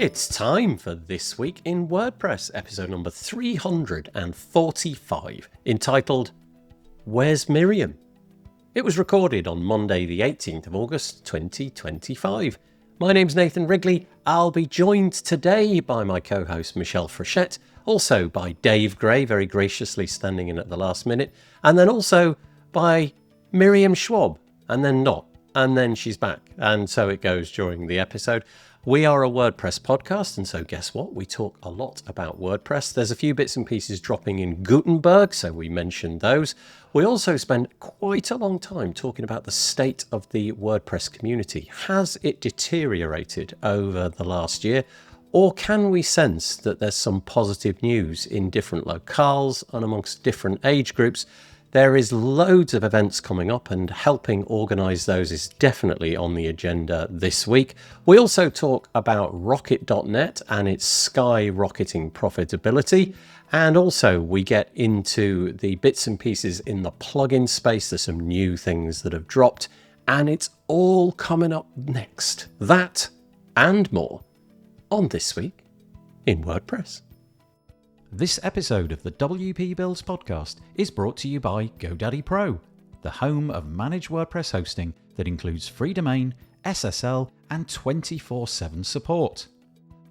It's time for This Week in WordPress, episode number 345, entitled Where's Miriam? It was recorded on Monday the 18th of August 2025. My name's Nathan Wrigley. I'll be joined today by my co-host Michelle Frechette, also by Dave Gray, very graciously standing in at the last minute, and then also by Miriam Schwab, and then not, and then she's back, and so it goes during the episode. We are a WordPress podcast, and so guess what? We talk a lot about WordPress. There's a few bits and pieces dropping in Gutenberg, so we mentioned those. We also spend quite a long time talking about the state of the WordPress community. Has it deteriorated over the last year? Or can we sense that there's some positive news in different locales and amongst different age groups? There is loads of events coming up, and helping organise those is definitely on the agenda this week. We also talk about Rocket.net and its skyrocketing profitability. And also we get into the bits and pieces in the plugin space. There's some new things that have dropped, and it's all coming up next. That and more on This Week in WordPress. This episode of the WP Builds podcast is brought to you by GoDaddy Pro, the home of managed WordPress hosting that includes free domain, SSL, and 24/7 support.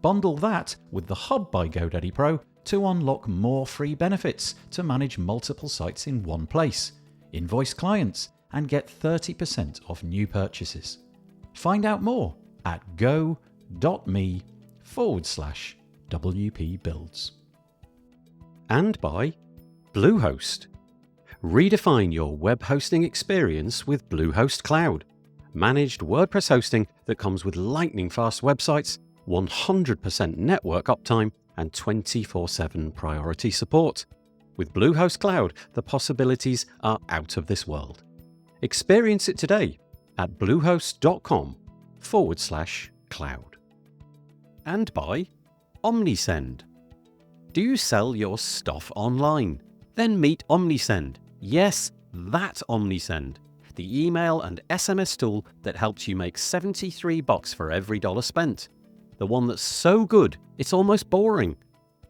Bundle that with the Hub by GoDaddy Pro to unlock more free benefits to manage multiple sites in one place, invoice clients, and get 30% off new purchases. Find out more at go.me/WP Builds. And by Bluehost. Redefine your web hosting experience with Bluehost Cloud. Managed WordPress hosting that comes with lightning-fast websites, 100% network uptime, and 24/7 priority support. With Bluehost Cloud, the possibilities are out of this world. Experience it today at bluehost.com/cloud. And by Omnisend. Do you sell your stuff online? Then meet Omnisend. Yes, that Omnisend. The email and SMS tool that helps you make $73 for every dollar spent. The one that's so good, it's almost boring.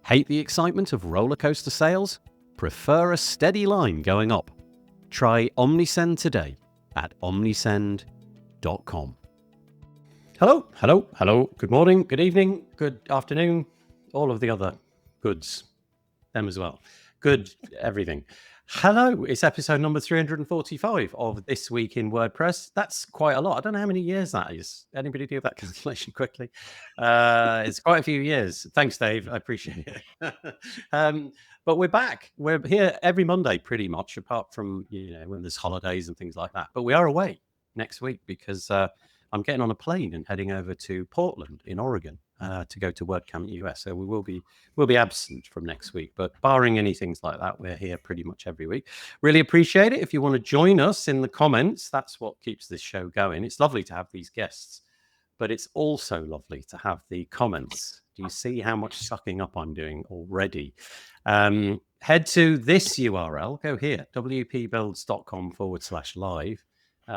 Hate the excitement of roller coaster sales? Prefer a steady line going up? Try Omnisend today at omnisend.com. Hello. Good morning, good evening, good afternoon, all of the other goods, them as well. Good, everything. Hello, it's episode number 345 of This Week in WordPress. That's quite a lot. I don't know how many years that is. Anybody do that calculation quickly? It's quite a few years. Thanks, Dave. I appreciate it. But we're back. We're here every Monday, pretty much, apart from when there's holidays and things like that. But we are away next week because I'm getting on a plane and heading over to Portland in Oregon to go to WordCamp US. So we'll be absent from next week, but barring any things like that, we're here pretty much every week. Really appreciate it. If you want to join us in the comments, that's what keeps this show going. It's lovely to have these guests, but it's also lovely to have the comments. Do you see how much sucking up I'm doing already? Head to this URL, go here, wpbuilds.com/live.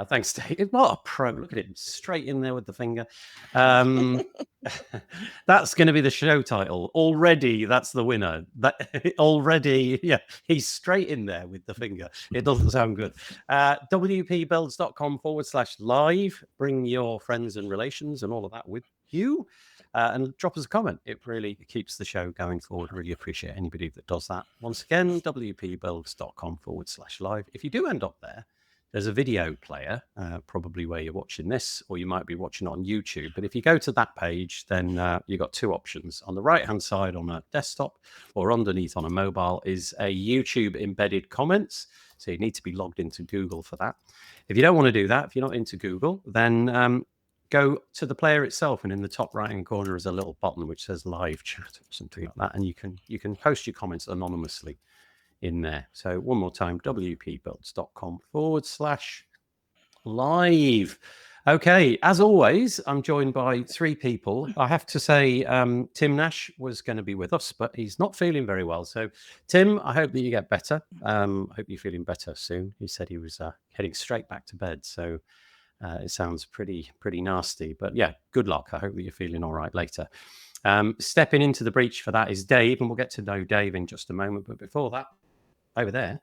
Thanks, Dave. What a pro. Look at him, straight in there with the finger. That's going to be the show title. Already, that's the winner. He's straight in there with the finger. It doesn't sound good. wpbuilds.com/live. Bring your friends and relations and all of that with you. And drop us a comment. It really keeps the show going forward. Really appreciate anybody that does that. Once again, wpbuilds.com/live. If you do end up there, there's a video player, probably where you're watching this, or you might be watching on YouTube. But if you go to that page, then you've got two options. On the right-hand side on a desktop or underneath on a mobile is a YouTube embedded comments. So you need to be logged into Google for that. If you don't want to do that, if you're not into Google, then go to the player itself. And in the top right-hand corner is a little button which says live chat or something like that. And you can post your comments anonymously in there. So one more time, wpbuilds.com/live. Okay, as always, I'm joined by three people. I have to say, Tim Nash was going to be with us, but he's not feeling very well. So, Tim, I hope that you get better. I hope you're feeling better soon. He said he was heading straight back to bed. So It sounds pretty nasty, but yeah, good luck. I hope that you're feeling all right later. Stepping into the breach for that is Dave, and we'll get to know Dave in just a moment. But before that, over there,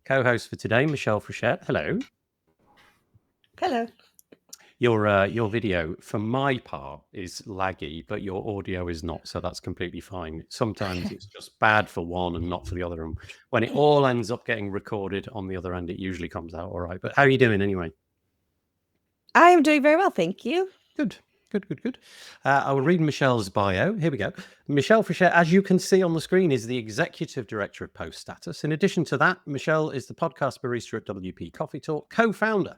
co-host for today, Michelle Frechette. Hello. Hello. Your video, for my part, is laggy, but your audio is not, so that's completely fine. Sometimes it's just bad for one and not for the other. And when it all ends up getting recorded on the other end, it usually comes out all right. But how are you doing anyway? I am doing very well, thank you. Good. I will read Michelle's bio. Here we go. Michelle Frechette, as you can see on the screen, is the Executive Director of Post Status. In addition to that, Michelle is the podcast barista at WP Coffee Talk, co-founder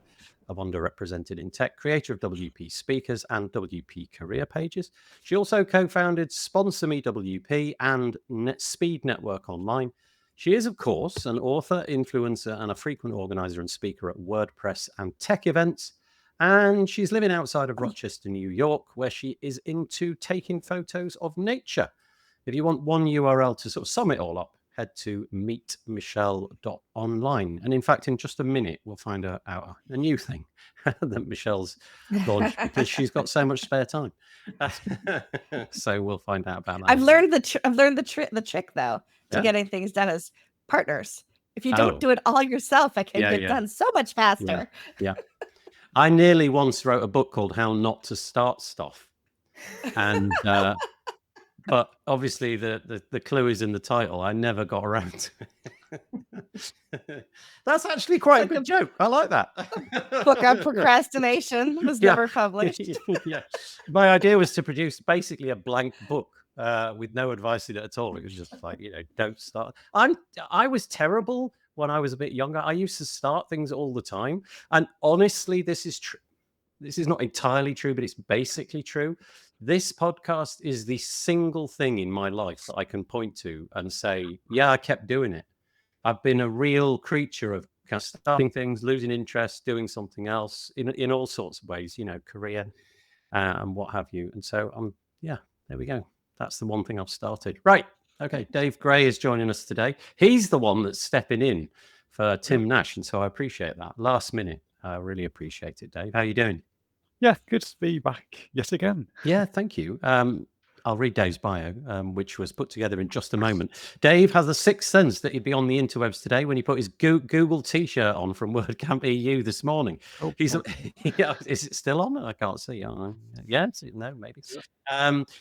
of Underrepresented in Tech, creator of WP Speakers and WP Career Pages. She also co-founded Sponsor Me WP and Speed Network Online. She is, of course, an author, influencer, and a frequent organizer and speaker at WordPress and tech events. And she's living outside of Rochester, New York, where she is into taking photos of nature. If you want one URL to sort of sum it all up, head to meetmichelle.online. And in fact, in just a minute, we'll find out a new thing that Michelle's launched because she's got so much spare time. So we'll find out about that. I've learned the trick though to getting things done as partners. If you don't do it all yourself, it can get done so much faster. Yeah. I nearly once wrote a book called How Not to Start Stuff. And but obviously the clue is in the title. I never got around to it. That's actually quite a good joke. I like that. Book on procrastination was never published. Yeah. My idea was to produce basically a blank book with no advice in it at all. It was just like, don't start. I was terrible when I was a bit younger. I used to start things all the time. And honestly, this is true. This is not entirely true, but it's basically true. This podcast is the single thing in my life that I can point to and say, yeah, I kept doing it. I've been a real creature of kind of starting things, losing interest, doing something else in all sorts of ways, career and what have you. And so, there we go. That's the one thing I've started. Right. Okay. Dave Gray is joining us today. He's the one that's stepping in for Tim Nash. And so I appreciate that. Last minute. I really appreciate it, Dave. How are you doing? Yeah, good to be back yet again. Yeah, thank you. I'll read Dave's bio, which was put together in just a moment. Dave has the sixth sense that he'd be on the interwebs today when he put his Google T-shirt on from WordCamp EU this morning. Oh, is it still on? I can't see. Yeah, no, maybe.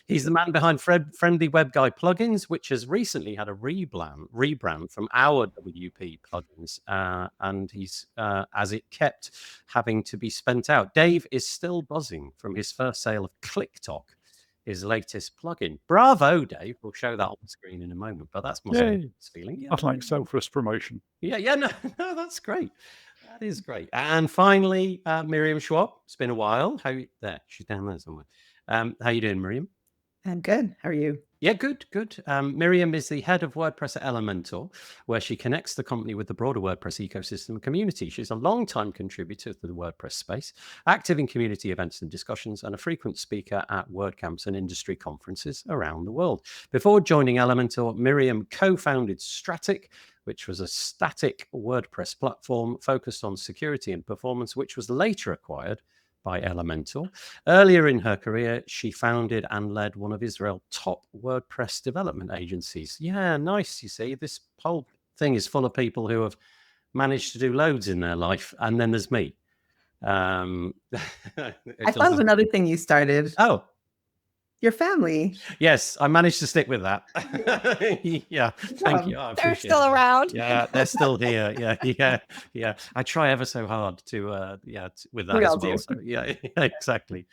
He's the man behind Friendly Web Guy plugins, which has recently had a rebrand from our WP plugins, and he's as it kept having to be spent out. Dave is still buzzing from his first sale of ClickTalk, his latest plugin. Bravo, Dave. We'll show that on the screen in a moment, but that's my feeling. I'd like selfless promotion. No, that's great. That is great. And finally, Miriam Schwab. It's been a while. There, she's down there somewhere. How you doing, Miriam? I'm good. How are you? Yeah, good. Miriam is the head of WordPress at Elementor, where she connects the company with the broader WordPress ecosystem and community. She's a long-time contributor to the WordPress space, active in community events and discussions, and a frequent speaker at WordCamps and industry conferences around the world. Before joining Elementor, Miriam co-founded Stratic, which was a static WordPress platform focused on security and performance, which was later acquired by Elementor. Earlier in her career, she founded and led one of Israel's top WordPress development agencies. Yeah, nice. You see, this whole thing is full of people who have managed to do loads in their life. And then there's me. I thought of another thing you started. Oh. Your family. Yes, I managed to stick with that. Yeah, thank you. They're still around. Yeah, they're still here. Yeah. I try ever so hard to with that We as all well. do. So, yeah, exactly.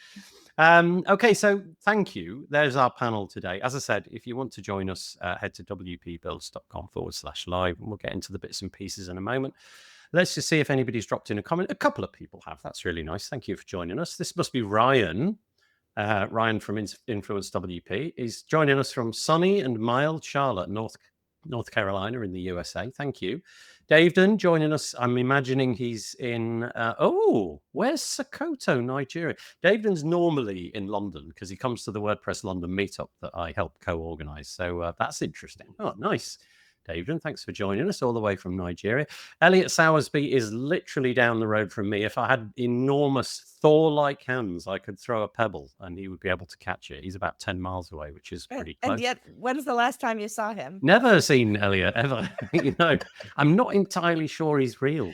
Okay, so thank you. There's our panel today. As I said, if you want to join us, head to wpbuilds.com/live, and we'll get into the bits and pieces in a moment. Let's just see if anybody's dropped in a comment. A couple of people have. That's really nice. Thank you for joining us. This must be Ryan. Ryan from Influence WP is joining us from sunny and mild Charlotte, North Carolina in the USA. Thank you. Davedan joining us. I'm imagining he's in, where's Sokoto, Nigeria? Davedan's normally in London because he comes to the WordPress London meetup that I help co-organize. So that's interesting. Oh, nice. David, thanks for joining us all the way from Nigeria. Elliot Sowersby is literally down the road from me. If I had enormous Thor-like hands, I could throw a pebble and he would be able to catch it. He's about 10 miles away, which is pretty close. And yet, when's the last time you saw him? Never seen Elliot, ever. I'm not entirely sure he's real.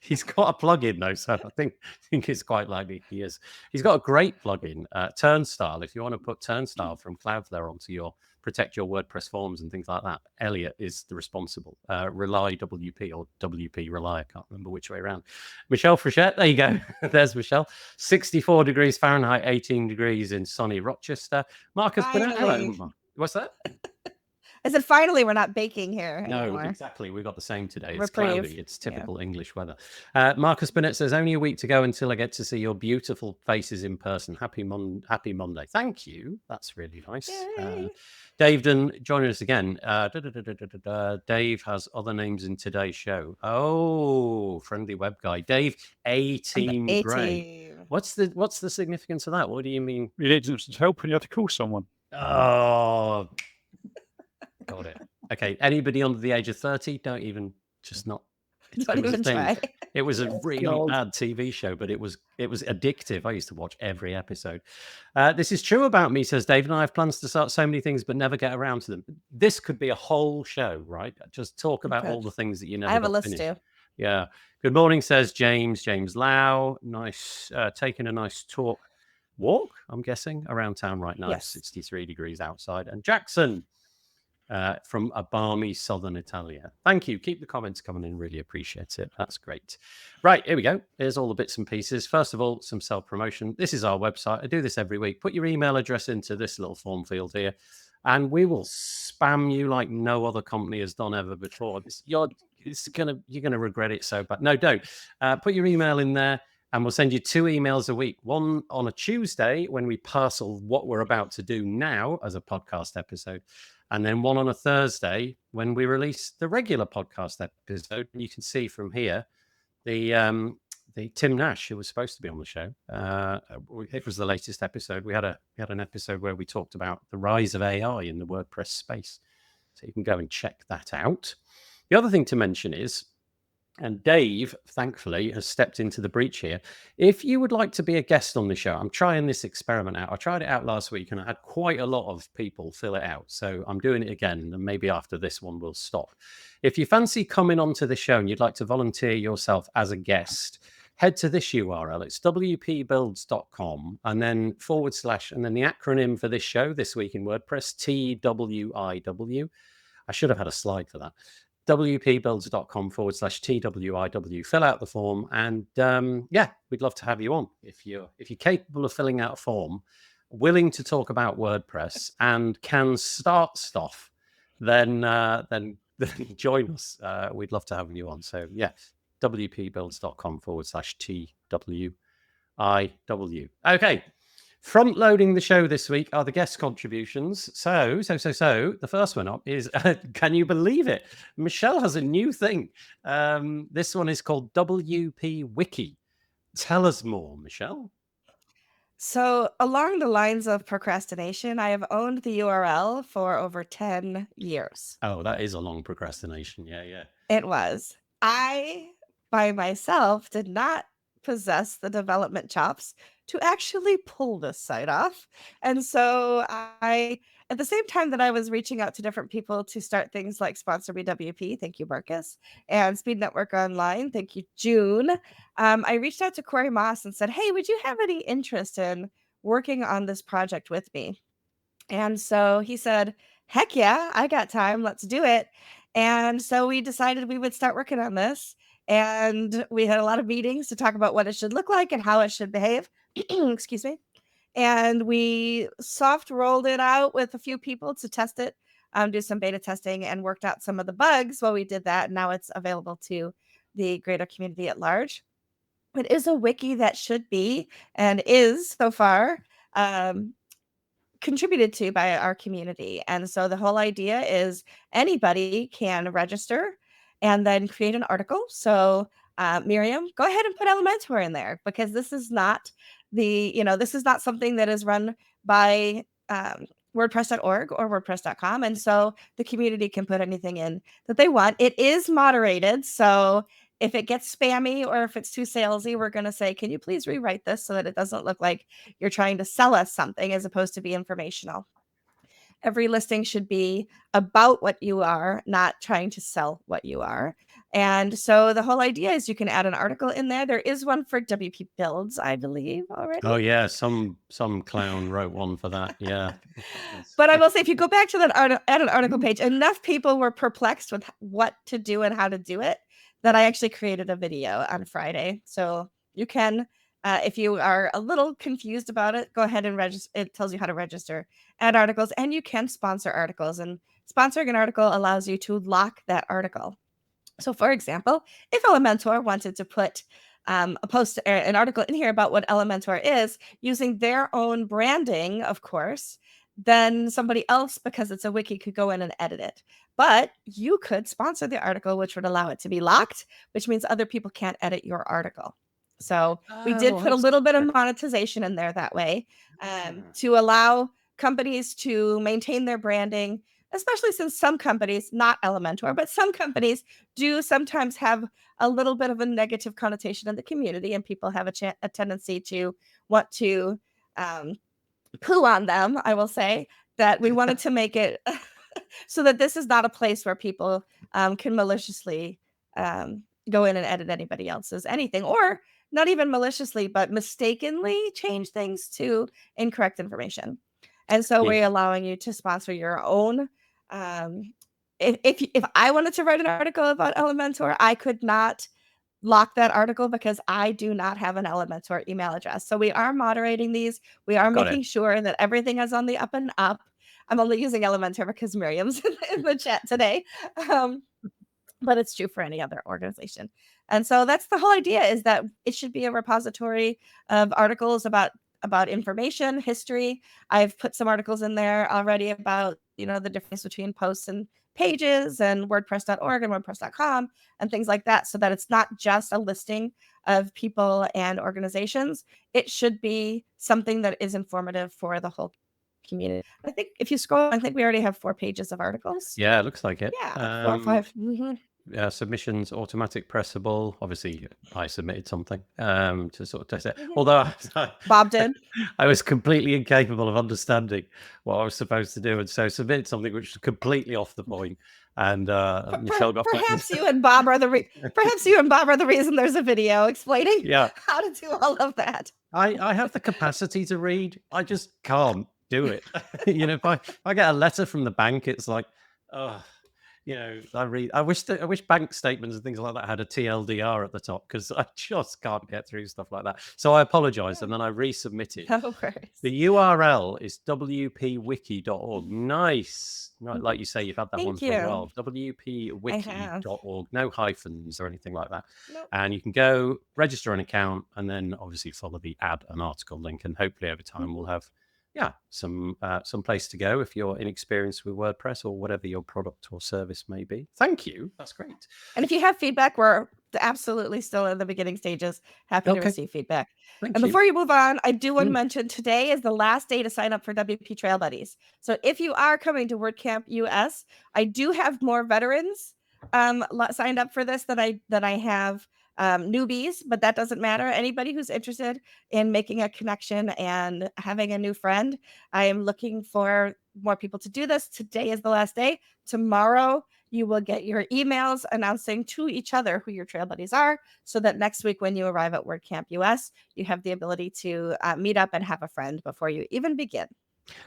He's got a plugin though, so I think it's quite likely he is. He's got a great plugin, Turnstile. If you want to put Turnstile from Cloudflare onto protect your WordPress forms and things like that, Elliot is the responsible. Rely WP or WP Rely, I can't remember which way around. Michelle Frechette, there you go. There's Michelle. 64 degrees Fahrenheit, 18 degrees in sunny Rochester. Marcus Burnett, hello. What's that? I said, finally, we're not baking here anymore. No, exactly. We got the same today. It's Reprieve. cloudy. It's typical English weather. Marcus Burnett says, only a week to go until I get to see your beautiful faces in person. Happy Monday. Thank you. That's really nice. Dave Dunn joining us again. Dave has other names in today's show. Oh, friendly web guy. Dave, A-Team Gray. What's the significance of that? What do you mean? You needed some help and you had to call someone. Oh, got it. Okay, anybody under the age of 30, don't even try. It was a really bad TV show, but it was addictive. I used to watch every episode. This is true about me, says Dave, and I have plans to start so many things but never get around to them. This could be a whole show, right? Just talk about all the things that you never I have a list list too. Yeah. Good morning, says James Lau. Nice, taking a nice walk, I'm guessing, around town right now. Yes. 63 degrees outside. And Jackson from a balmy southern Italia. Thank you. Keep the comments coming in. Really appreciate it. That's great. Right, here we go. Here's all the bits and pieces. First of all, some self-promotion. This is our website. I do this every week. Put your email address into this little form field here, and we will spam you like no other company has done ever before. You're gonna regret it so bad. No, don't. Put your email in there, and we'll send you 2 emails a week. One on a Tuesday when we parcel what we're about to do now as a podcast episode, and then one on a Thursday when we release the regular podcast episode. And you can see from here the Tim Nash, who was supposed to be on the show. It was the latest episode. We had an episode where we talked about the rise of AI in the WordPress space. So you can go and check that out. The other thing to mention is, and Dave, thankfully, has stepped into the breach here. If you would like to be a guest on the show, I'm trying this experiment out. I tried it out last week and I had quite a lot of people fill it out. So I'm doing it again, and maybe after this one we'll stop. If you fancy coming onto the show and you'd like to volunteer yourself as a guest, head to this URL. It's wpbuilds.com and then / and then the acronym for this show, This Week in WordPress, TWIW. I should have had a slide for that. wpbuilds.com / TWIW. Fill out the form, and we'd love to have you on. If you're capable of filling out a form, willing to talk about WordPress, and can start stuff, then join us. We'd love to have you on. So wpbuilds.com / TWIW. Okay. Front loading the show this week are the guest contributions. So the first one up is, can you believe it? Michelle has a new thing. This one is called WPWiki. Tell us more, Michelle. So along the lines of procrastination, I have owned the URL for over 10 years. Oh, that is a long procrastination. Yeah. It was. I, by myself, did not possess the development chops to actually pull this site off. And so I, at the same time that I was reaching out to different people to start things like Sponsor Me WP, thank you, Marcus, and Speed Network Online, thank you, June, I reached out to Corey Moss and said, hey, would you have any interest in working on this project with me? And so he said, heck yeah, I got time, let's do it. And so we decided we would start working on this. And we had a lot of meetings to talk about what it should look like and how it should behave. Excuse me. And we soft rolled it out with a few people to test it, do some beta testing, and worked out some of the bugs while we did that. Now it's available to the greater community at large. It is a wiki that should be, and is so far, contributed to by our community. And so the whole idea is anybody can register and then create an article. So Miriam, go ahead and put Elementor in there, because this is not this is not something that is run by WordPress.org or WordPress.com. And so the community can put anything in that they want. It is moderated. So if it gets spammy or if it's too salesy, we're going to say, can you please rewrite this so that it doesn't look like you're trying to sell us something as opposed to be informational. Every listing should be about what you are, not trying to sell what you are. And so the whole idea is you can add an article in there. There is one for WP Builds, I believe, already. Oh yeah, some clown wrote one for that. Yeah. But I will say, if you go back to that add an article page, enough people were perplexed with what to do and how to do it that I actually created a video on Friday. So you can, if you are a little confused about it, go ahead and register. It tells you how to register, add articles, and you can sponsor articles. And sponsoring an article allows you to lock that article. So for example, if Elementor wanted to put a post, an article in here about what Elementor is using their own branding, of course, then somebody else, because it's a wiki, could go in and edit it. But you could sponsor the article, which would allow it to be locked, which means other people can't edit your article. So we did put a little bit of monetization in there that way to allow companies to maintain their branding, especially since some companies, not Elementor, but some companies do sometimes have a little bit of a negative connotation in the community, and people have a tendency to want to poo on them. I will say that we wanted to make it so that this is not a place where people can maliciously go in and edit anybody else's anything, or not even maliciously, but mistakenly change things to incorrect information. And so we're allowing you to sponsor your own. If I wanted to write an article about Elementor, I could not lock that article because I do not have an Elementor email address. So we are moderating these. We are making sure that everything is on the up and up. I'm only using Elementor because Miriam's in the chat today. But it's true for any other organization. And so that's the whole idea, is that it should be a repository of articles about information, history. I've put some articles in there already about, the difference between posts and pages and WordPress.org and WordPress.com and things like that, so that it's not just a listing of people and organizations. It should be something that is informative for the whole community. I think if you scroll, I think we already have 4 pages of articles. Yeah, it looks like it. Yeah, 4 or 5. Submissions, automatic pressable. Obviously, I submitted something to sort of test it. Although Bob did. I was completely incapable of understanding what I was supposed to do, and so submitted something which was completely off the point. And Michelle got perhaps you and Bob are the reason there's a video explaining how to do all of that. I have the capacity to read. I just can't do it. If I get a letter from the bank, it's like, I wish bank statements and things like that had a TLDR at the top, because I just can't get through stuff like that. So I apologize, and then I resubmitted. No worries. The URL is WPWiki.org. Nice. Right, like you say, you've had that one for a while. WPWiki.org. No hyphens or anything like that. Nope. And you can go register an account and then obviously follow the add an article link, and hopefully over time we'll have some place to go if you're inexperienced with WordPress or whatever your product or service may be. Thank you. That's great. And if you have feedback, we're absolutely still in the beginning stages. Happy to receive feedback. Before you move on, I do want to mention today is the last day to sign up for WP Trail Buddies. So if you are coming to WordCamp US, I do have more veterans signed up for this than I have newbies, but that doesn't matter. Anybody who's interested in making a connection and having a new friend, I am looking for more people to do this. Today is the last day. Tomorrow, you will get your emails announcing to each other who your trail buddies are, so that next week when you arrive at WordCamp US, you have the ability to meet up and have a friend before you even begin.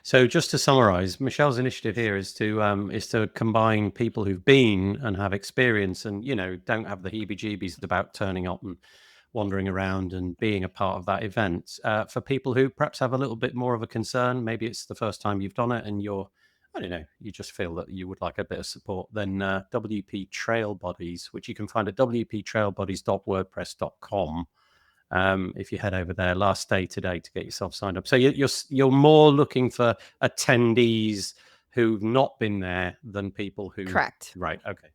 So just to summarize, Michelle's initiative here is to combine people who've been and have experience and, don't have the heebie-jeebies about turning up and wandering around and being a part of that event. For people who perhaps have a little bit more of a concern, maybe it's the first time you've done it and you just feel that you would like a bit of support, then WP Trail Buddies, which you can find at wptrailbuddies.wordpress.com. If you head over there, last day today to get yourself signed up. So you're more looking for attendees who've not been there than people who. Correct. Right. Okay.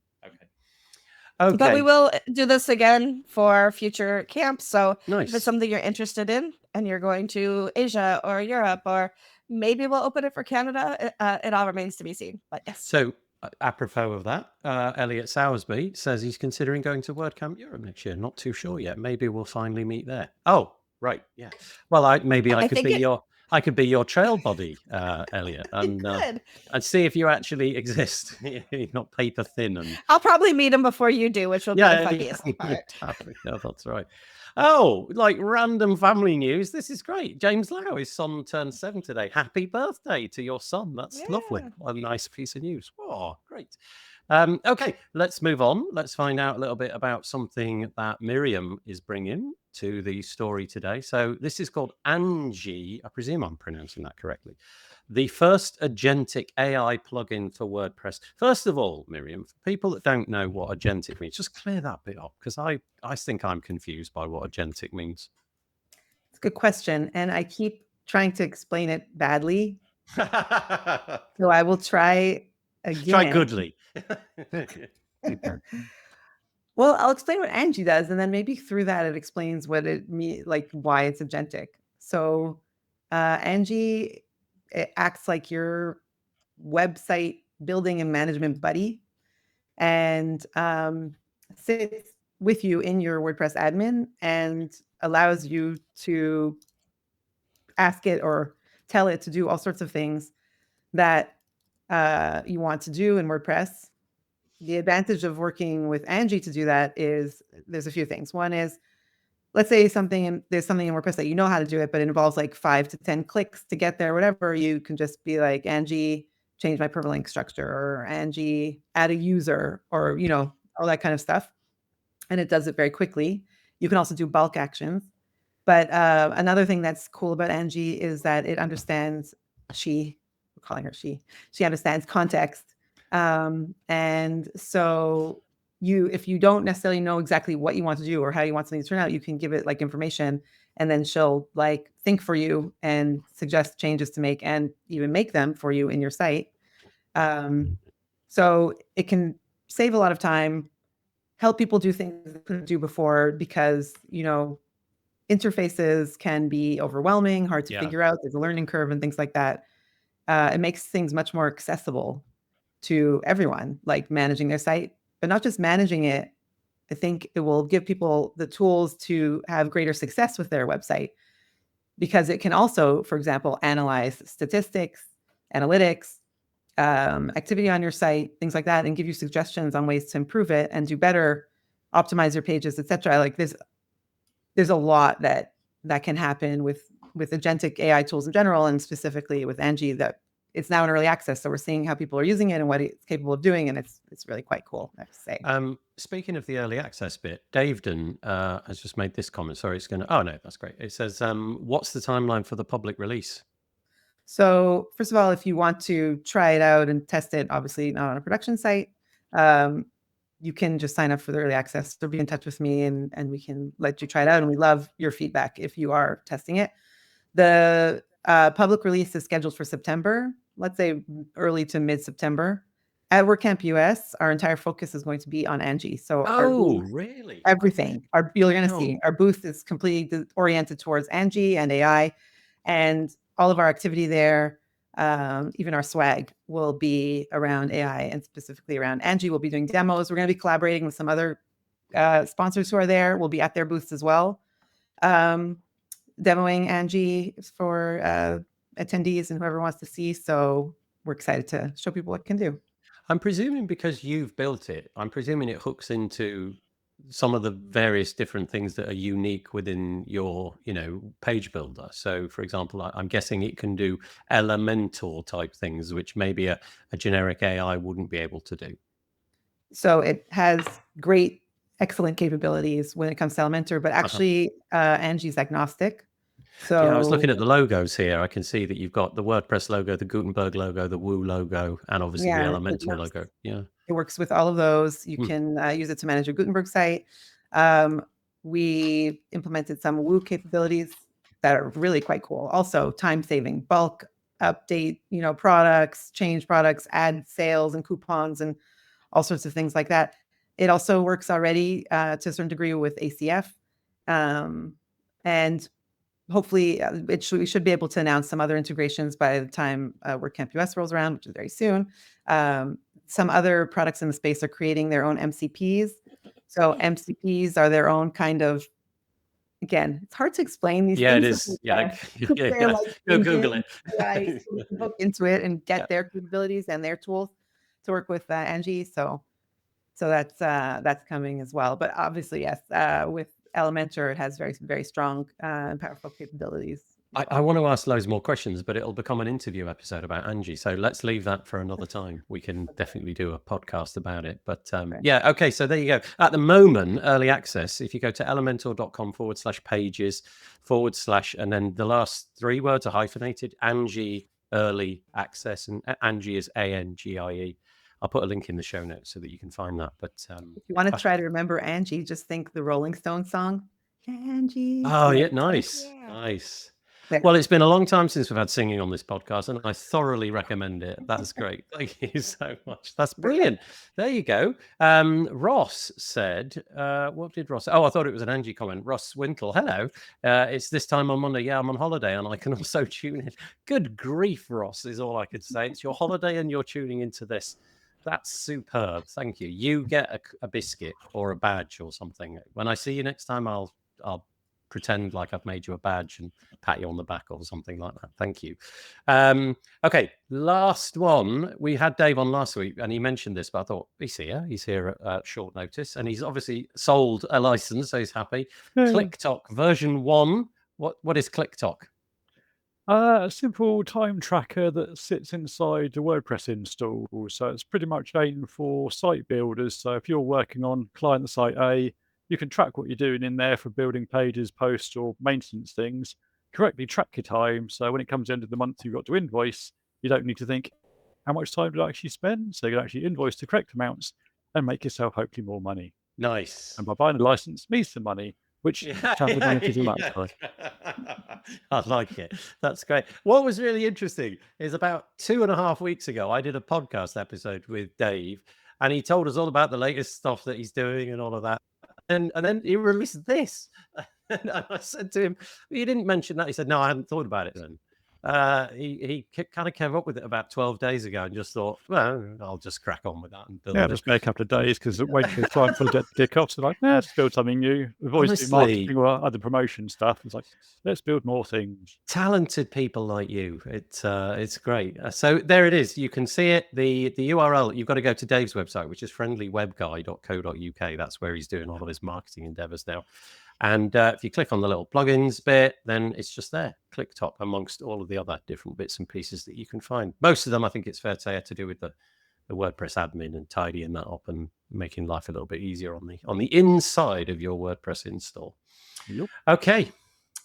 But we will do this again for future camps. So nice. If it's something you're interested in and you're going to Asia or Europe or Maybe we'll open it for Canada. It all remains to be seen. But yes. So, apropos of that, Elliot Sowersby says he's considering going to WordCamp Europe next year. Not too sure yet. Maybe we'll finally meet there. Oh, right, yeah. Well, I could be your trail buddy, Elliot, and see if you actually exist. You're not paper thin, and I'll probably meet him before you do, which will be the funniest part. Exactly. No, that's right. Oh, like random family news. This is great. James Lau, his son turned 7 today. Happy birthday to your son. That's lovely. What a nice piece of news. Oh, great. Okay, let's move on. Let's find out a little bit about something that Miriam is bringing to the story today. So this is called Angie. I presume I'm pronouncing that correctly. The first agentic AI plugin for WordPress. First of all, Miriam, for people that don't know what agentic means, just clear that bit up, because I think I'm confused by what agentic means. It's a good question, and I keep trying to explain it badly. So I will try again. Try goodly. Well, I'll explain what Angie does, and then maybe through that it explains what it means, like why it's agentic. So Angie, it acts like your website building and management buddy, and sits with you in your WordPress admin and allows you to ask it or tell it to do all sorts of things that you want to do in WordPress. The advantage of working with Angie to do that is there's a few things. One is, let's say there's something in WordPress that you know how to do it, but it involves like 5 to 10 clicks to get there, whatever. You can just be like, Angie, change my permalink structure, or Angie, add a user, or, all that kind of stuff. And it does it very quickly. You can also do bulk actions. But another thing that's cool about Angie is that it understands we're calling her she understands context. And so if you don't necessarily know exactly what you want to do or how you want something to turn out, you can give it like information, and then she'll like think for you and suggest changes to make, and even make them for you in your site. So it can save a lot of time, help people do things they couldn't do before, because, interfaces can be overwhelming, hard to figure out. There's a learning curve and things like that. It makes things much more accessible to everyone, like managing their site, but not just managing it. I think it will give people the tools to have greater success with their website, because it can also, for example, analyze statistics, analytics, activity on your site, things like that, and give you suggestions on ways to improve it and do better, optimize your pages, etc. Like there's a lot that can happen with agentic AI tools in general, and specifically with Angie, that it's now in early access. So we're seeing how people are using it and what it's capable of doing, and it's really quite cool, I have to say. Speaking of the early access bit, Daveden has just made this comment. Sorry, it's going to... Oh, no, that's great. It says, what's the timeline for the public release? So first of all, if you want to try it out and test it, obviously not on a production site, you can just sign up for the early access. So be in touch with me, and we can let you try it out. And we love your feedback if you are testing it. The public release is scheduled for September, let's say early to mid-September. At WordCamp US, our entire focus is going to be on Angie. So really? Everything. You're going to see our booth is completely oriented towards Angie and AI, and all of our activity there, even our swag, will be around AI, and specifically around Angie. We'll be doing demos. We're going to be collaborating with some other sponsors who are there. We'll be at their booths as well, demoing Angie for attendees and whoever wants to see. So we're excited to show people what it can do. I'm presuming because you've built it, I'm presuming it hooks into some of the various different things that are unique within your, page builder. So for example, I'm guessing it can do Elementor type things, which maybe a generic AI wouldn't be able to do. So it has excellent capabilities when it comes to Elementor, but actually Angie's agnostic. So yeah, I was looking at the logos here. I can see that you've got the WordPress logo, the Gutenberg logo, the Woo logo, and obviously the Elementor logo. Yeah. It works with all of those. You can use it to manage your Gutenberg site. We implemented some Woo capabilities that are really quite cool. Also, time-saving, bulk update, products, change products, add sales and coupons, and all sorts of things like that. It also works already to a certain degree with ACF. And hopefully we should be able to announce some other integrations by the time WordCamp US rolls around, which is very soon. Some other products in the space are creating their own MCPs. So MCPs are their own kind of, again, it's hard to explain these Yeah, it things. is. Yeah, They're like go Google it. AI, so we can hook into it and get their capabilities and their tools to work with Angie. So that's coming as well. But obviously, yes, with Elementor, it has very, very strong and powerful capabilities. I want to ask loads more questions, but it'll become an interview episode about Angie. So let's leave that for another time. We can definitely do a podcast about it. But yeah, okay. So there you go. At the moment, early access, if you go to elementor.com/pages/ and then the last 3 words are hyphenated, Angie early access, and Angie is ANGIE. I'll put a link in the show notes so that you can find that. But if you want to try to remember Angie, just think the Rolling Stones song, Angie. Oh, yeah, nice. Yeah. Nice. There. Well, it's been a long time since we've had singing on this podcast, and I thoroughly recommend it. That's great. Thank you so much. That's brilliant. There you go. Ross said, what did Ross say? Oh, I thought it was an Angie comment. Ross Wintle, hello. It's this time on Monday. Yeah, I'm on holiday, and I can also tune in. Good grief, Ross, is all I could say. It's your holiday, and you're tuning into this. That's superb. Thank you. You get a biscuit or a badge or something. When I see you next time, I'll pretend like I've made you a badge and pat you on the back or something like that. Thank you. Okay, last one. We had Dave on last week and he mentioned this, but I thought he's here at short notice, and he's obviously sold a license, so he's happy. ClickTalk version 1. What is ClickTalk? A simple time tracker that sits inside the WordPress install. So it's pretty much aimed for site builders. So if you're working on client site A, you can track what you're doing in there for building pages, posts, or maintenance things. Correctly track your time. So when it comes to the end of the month, you've got to invoice. You don't need to think, how much time did I actually spend? So you can actually invoice the correct amounts and make yourself hopefully more money. Nice. And by buying a license means some money, which advantages in that side. I like it. That's great. What was really interesting is about 2.5 weeks ago, I did a podcast episode with Dave, and he told us all about the latest stuff that he's doing and all of that. And then he released this. And I said to him, you didn't mention that. He said, no, I hadn't thought about it then. He kind of came up with it about 12 days ago and just thought, well, I'll just crack on with that. And build it. Just make a couple of days because waiting for the client to kick off. So like, just build something new. We've always do marketing or other promotion stuff. It's like, let's build more things. Talented people like you. It's great. So there it is. You can see it. The URL, you've got to go to Dave's website, which is friendlywebguy.co.uk. That's where he's doing all of his marketing endeavors now. And if you click on the little plugins bit, then it's just there, ClickTalk, amongst all of the other different bits and pieces that you can find. Most of them, I think it's fair to say, are to do with the WordPress admin and tidying that up and making life a little bit easier on the inside of your WordPress install. Yep. Okay.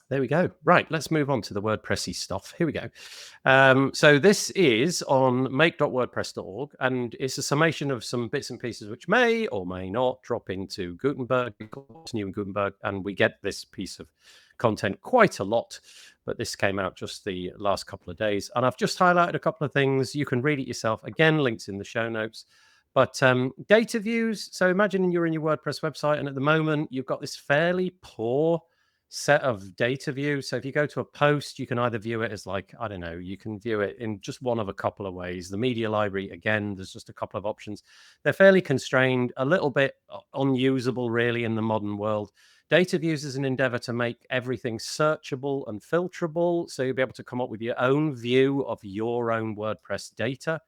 There we go. Right, let's move on to the WordPressy stuff. Here we go. So this is on make.wordpress.org, and it's a summation of some bits and pieces which may or may not drop into Gutenberg, what's new in Gutenberg, and we get this piece of content quite a lot, but this came out just the last couple of days, and I've just highlighted a couple of things. You can read it yourself. Again, links in the show notes. But data views, so imagine you're in your WordPress website, and at the moment, you've got this fairly poor set of data views. So if you go to a post, you can either view it as like, I don't know, you can view it in just one of a couple of ways. The media library, again, there's just a couple of options. They're fairly constrained, a little bit unusable really in the modern world. Data views is an endeavor to make everything searchable and filterable. So you'll be able to come up with your own view of your own WordPress data.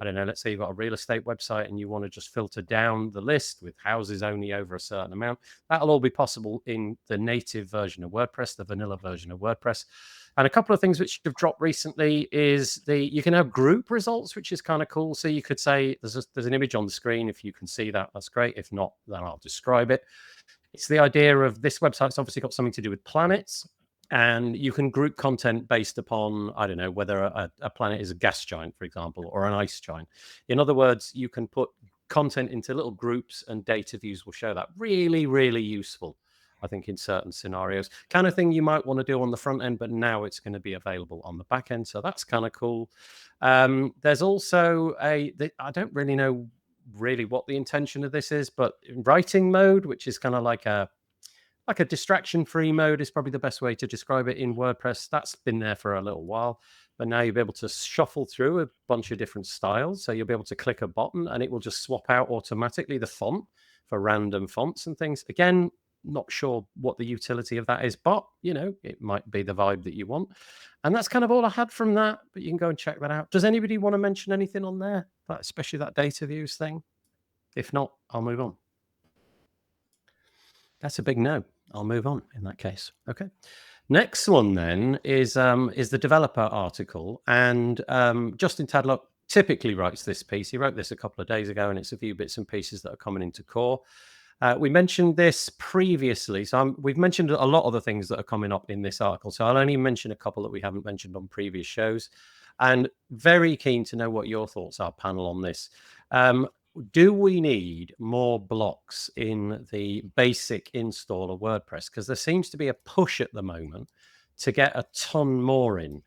I don't know, let's say you've got a real estate website and you want to just filter down the list with houses only over a certain amount. That'll all be possible in the native version of WordPress, the vanilla version of WordPress. And a couple of things which have dropped recently is you can have group results, which is kind of cool. So you could say there's an image on the screen. If you can see that, that's great. If not, then I'll describe it. It's the idea of this website's obviously got something to do with planets. And you can group content based upon, I don't know, whether a planet is a gas giant, for example, or an ice giant. In other words, you can put content into little groups and data views will show that. Really, really useful, I think, in certain scenarios. Kind of thing you might want to do on the front end, but now it's going to be available on the back end. So that's kind of cool. There's also I don't really know really what the intention of this is, but writing mode, which is kind of like like a distraction-free mode is probably the best way to describe it in WordPress. That's been there for a little while, but now you'll be able to shuffle through a bunch of different styles. So you'll be able to click a button and it will just swap out automatically the font for random fonts and things. Again, not sure what the utility of that is, but it might be the vibe that you want. And that's kind of all I had from that, but you can go and check that out. Does anybody want to mention anything on there, especially that data views thing? If not, I'll move on. That's a big no. I'll move on in that case. Okay. Next one then is the developer article, and Justin Tadlock typically writes this piece. He wrote this a couple of days ago, and it's a few bits and pieces that are coming into core. We mentioned this previously, so we've mentioned a lot of the things that are coming up in this article. So I'll only mention a couple that we haven't mentioned on previous shows, and very keen to know what your thoughts are, panel, on this. Do we need more blocks in the basic install of WordPress? Because there seems to be a push at the moment to get a ton more in.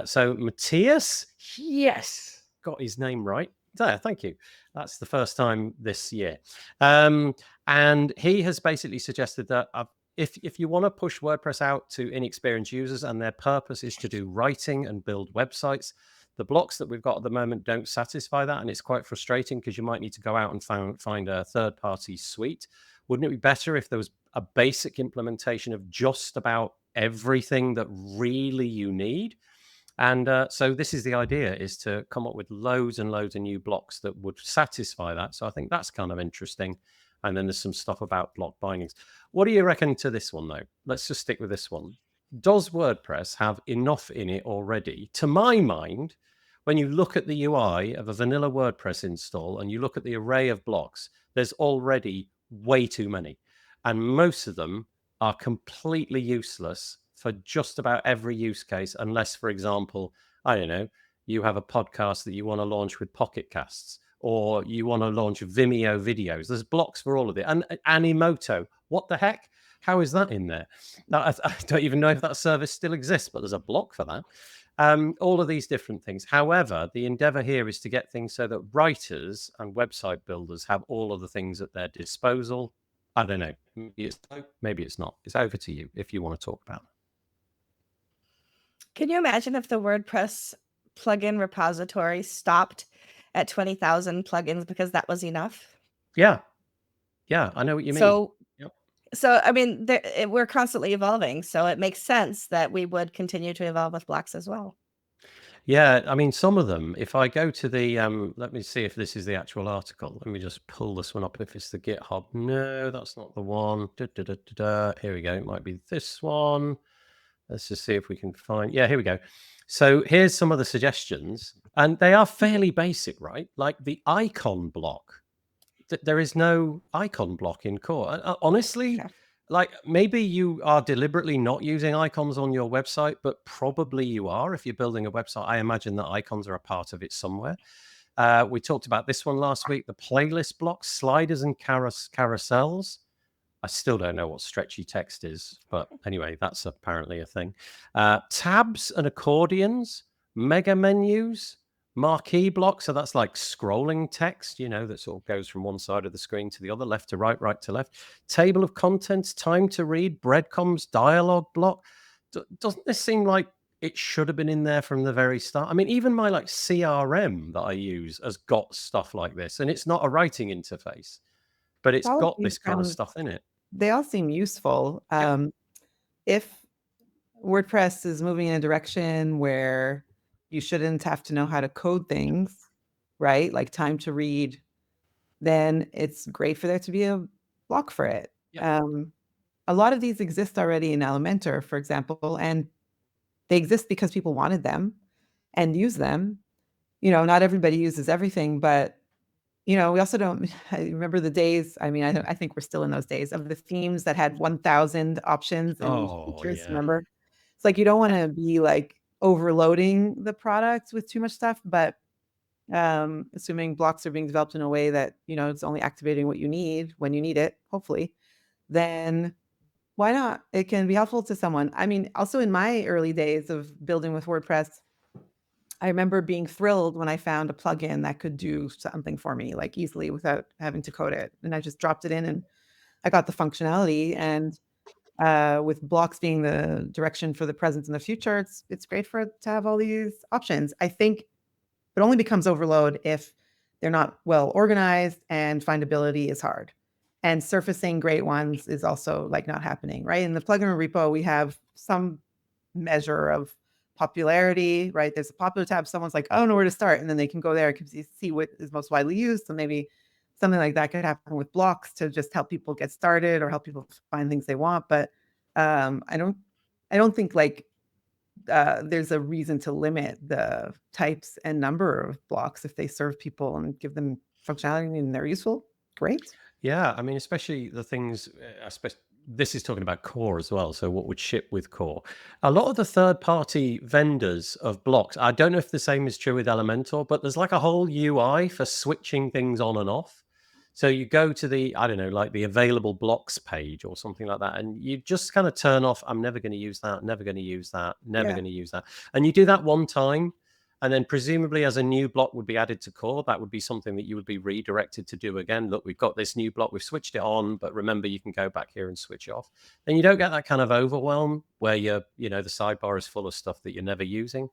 So Matthias, yes, got his name right. There, thank you. That's the first time this year. And he has basically suggested that if you want to push WordPress out to inexperienced users and their purpose is to do writing and build websites, the blocks that we've got at the moment don't satisfy that, and it's quite frustrating because you might need to go out and find a third-party suite. Wouldn't it be better if there was a basic implementation of just about everything that really you need? And so this is the idea, is to come up with loads and loads of new blocks that would satisfy that. So I think that's kind of interesting. And then there's some stuff about block bindings. What do you reckon to this one, though? Let's just stick with this one. Does WordPress have enough in it already? To my mind, when you look at the UI of a vanilla WordPress install and you look at the array of blocks, there's already way too many. And most of them are completely useless for just about every use case, unless, for example, I don't know, you have a podcast that you want to launch with Pocket Casts, or you want to launch Vimeo videos. There's blocks for all of it. And Animoto, what the heck? How is that in there? Now, I don't even know if that service still exists, but there's a block for that. All of these different things. However, the endeavor here is to get things so that writers and website builders have all of the things at their disposal. I don't know. Maybe it's not. It's over to you if you want to talk about it. Can you imagine if the WordPress plugin repository stopped at 20,000 plugins because that was enough? Yeah. Yeah, I know what you mean. So I mean, we're constantly evolving, so it makes sense that we would continue to evolve with blocks as well. Yeah, I mean, some of them, if I go to the, let me see if this is the actual article. Let me just pull this one up if it's the GitHub. No, that's not the one. Here we go. It might be this one. Let's just see if we can find, yeah, here we go. So here's some of the suggestions, and they are fairly basic, right? Like the icon block. There is no icon block in core. Honestly, like maybe you are deliberately not using icons on your website, but probably you are. If you're building a website, I imagine that icons are a part of it somewhere. We talked about this one last week, the playlist blocks, sliders and carousels. I still don't know what stretchy text is, but anyway, that's apparently a thing. Tabs and accordions, mega menus, marquee blocks. So that's like scrolling text, that sort of goes from one side of the screen to the other, left to right, right to left. Table of contents, time to read, breadcrumbs, dialogue block. Doesn't this seem like it should have been in there from the very start? I mean, even my like CRM that I use has got stuff like this, and it's not a writing interface, but it's got this kind of stuff in it. They all seem useful. If WordPress is moving in a direction where you shouldn't have to know how to code things, right? Like time to read, then it's great for there to be a block for it. Yeah. A lot of these exist already in Elementor, for example, and they exist because people wanted them and use them. Not everybody uses everything, but we also don't. I remember the days. I mean, I think we're still in those days of the themes that had 1,000 options and features. Yeah. Remember, it's like you don't want to be like overloading the product with too much stuff, but assuming blocks are being developed in a way that it's only activating what you need when you need it, hopefully, then why not? It can be helpful to someone. I mean, also in my early days of building with WordPress, I remember being thrilled when I found a plugin that could do something for me, like easily without having to code it. And I just dropped it in and I got the functionality. And with blocks being the direction for the present and the future, it's great to have all these options. I think it only becomes overload if they're not well organized and findability is hard. And surfacing great ones is also like not happening, right? In the plugin repo, we have some measure of popularity, right? There's a popular tab. Someone's like, I don't know where to start. And then they can go there and see what is most widely used. So maybe something like that could happen with blocks to just help people get started or help people find things they want. But I don't think like there's a reason to limit the types and number of blocks if they serve people and give them functionality and they're useful. Great. Yeah, I mean, especially the things, this is talking about core as well. So what would ship with core? A lot of the third-party vendors of blocks, I don't know if the same is true with Elementor, but there's like a whole UI for switching things on and off. So you go to the, I don't know, like the available blocks page or something like that, and you just kind of turn off, I'm never going to use that, never going to use that, never going to use that. And you do that one time, and then presumably as a new block would be added to core, that would be something that you would be redirected to do again. Look, we've got this new block, we've switched it on, but remember you can go back here and switch it off. Then you don't get that kind of overwhelm where the sidebar is full of stuff that you're never using.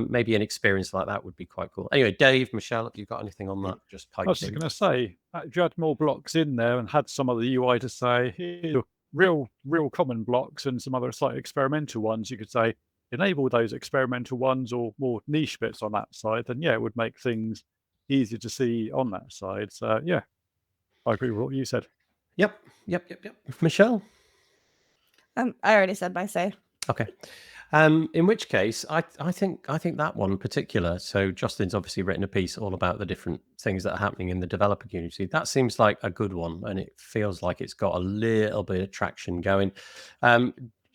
Maybe an experience like that would be quite cool. Anyway, Dave, Michelle, have you got anything on that? Just pipe I was just going to say, if you had more blocks in there and had some of the UI to say, here, real common blocks and some other slightly experimental ones, you could say, enable those experimental ones or more niche bits on that side, then yeah, it would make things easier to see on that side. So yeah, I agree with what you said. Yep. Michelle? I already said my say. Okay. In which case, I think that one in particular. So Justin's obviously written a piece all about the different things that are happening in the developer community. That seems like a good one, and it feels like it's got a little bit of traction going.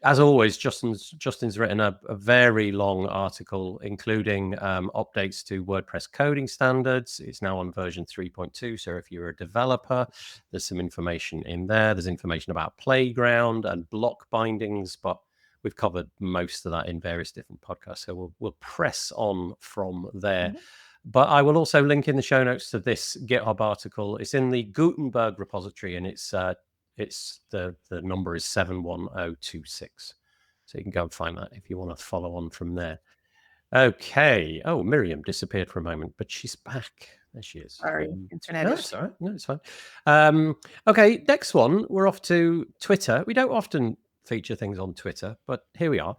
As always, Justin's written a very long article, including updates to WordPress coding standards. It's now on version 3.2. So if you're a developer, there's some information in there. There's information about Playground and block bindings, but we've covered most of that in various different podcasts. So we'll press on from there. Mm-hmm. But I will also link in the show notes to this GitHub article. It's in the Gutenberg repository, and it's the number is 71026. So you can go and find that if you want to follow on from there. Okay. Oh, Miriam disappeared for a moment, but she's back. There she is. Sorry, internet. No, it's all right. No, it's fine. Okay, next one. We're off to Twitter. We don't often feature things on Twitter, but here we are.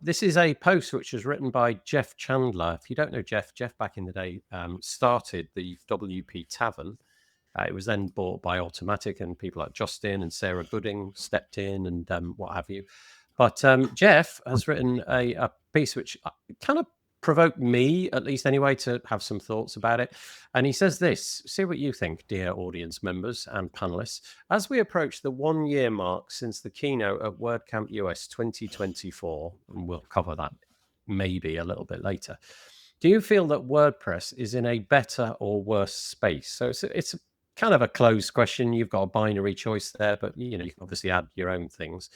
This is a post which was written by Jeff Chandler. If you don't know Jeff back in the day started the WP Tavern. It was then bought by Automatic, and people like Justin and Sarah Gooding stepped in and what have you. But Jeff has written a piece which kind of provoked me, at least anyway, to have some thoughts about it. And he says this, see what you think, dear audience members and panelists. As we approach the 1 year mark since the keynote at WordCamp US 2024, and we'll cover that maybe a little bit later, do you feel that WordPress is in a better or worse space? So it's kind of a closed question. You've got a binary choice there, but you can obviously add your own things.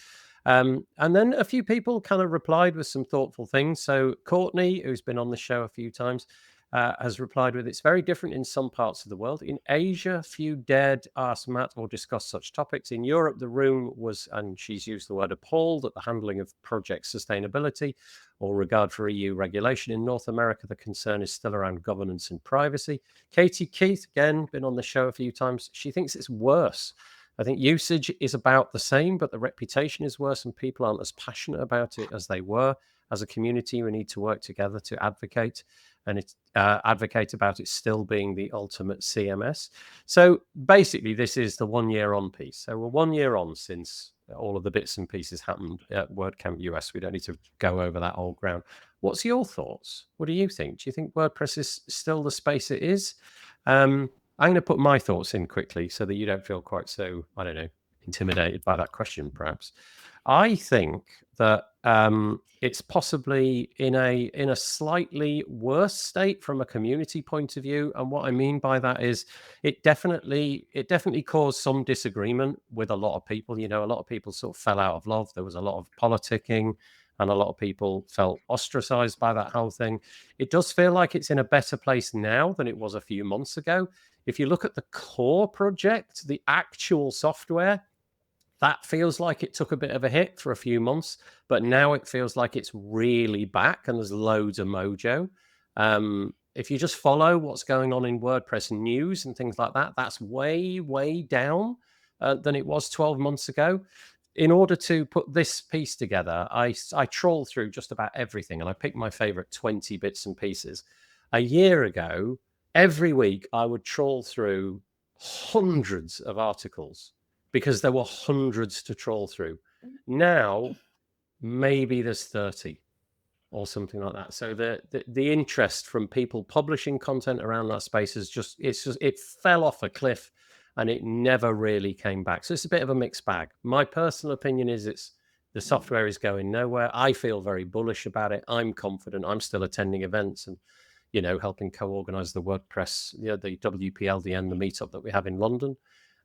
And then a few people kind of replied with some thoughtful things. So Courtney, who's been on the show a few times, has replied with, it's very different in some parts of the world. In Asia, few dared ask Matt or discuss such topics. In Europe, the room was, and she's used the word appalled at the handling of project sustainability or regard for EU regulation. In North America, the concern is still around governance and privacy. Katie Keith, again, been on the show a few times. She thinks it's worse. I think usage is about the same, but the reputation is worse and people aren't as passionate about it as they were. As a community, we need to work together to advocate about it still being the ultimate CMS. So basically, this is the 1 year on piece. So we're 1 year on since all of the bits and pieces happened at WordCamp US. We don't need to go over that old ground. What's your thoughts? What do you think? Do you think WordPress is still the space it is? I'm going to put my thoughts in quickly so that you don't feel quite so, I don't know, intimidated by that question, perhaps. I think that it's possibly in a slightly worse state from a community point of view. And what I mean by that is it definitely caused some disagreement with a lot of people. A lot of people sort of fell out of love. There was a lot of politicking, and a lot of people felt ostracized by that whole thing. It does feel like it's in a better place now than it was a few months ago. If you look at the core project, the actual software, that feels like it took a bit of a hit for a few months, but now it feels like it's really back and there's loads of mojo. If you just follow what's going on in WordPress news and things like that, that's way, way down than it was 12 months ago. In order to put this piece together, I trawl through just about everything and I picked my favorite 20 bits and pieces. A year ago, every week I would trawl through hundreds of articles because there were hundreds to trawl through. Now, maybe there's 30 or something like that. So the interest from people publishing content around that space is it fell off a cliff and it never really came back. So it's a bit of a mixed bag. My personal opinion is the software is going nowhere. I feel very bullish about it. I'm confident. I'm still attending events and, helping co-organize the WordPress, the WPLDN, the meetup that we have in London.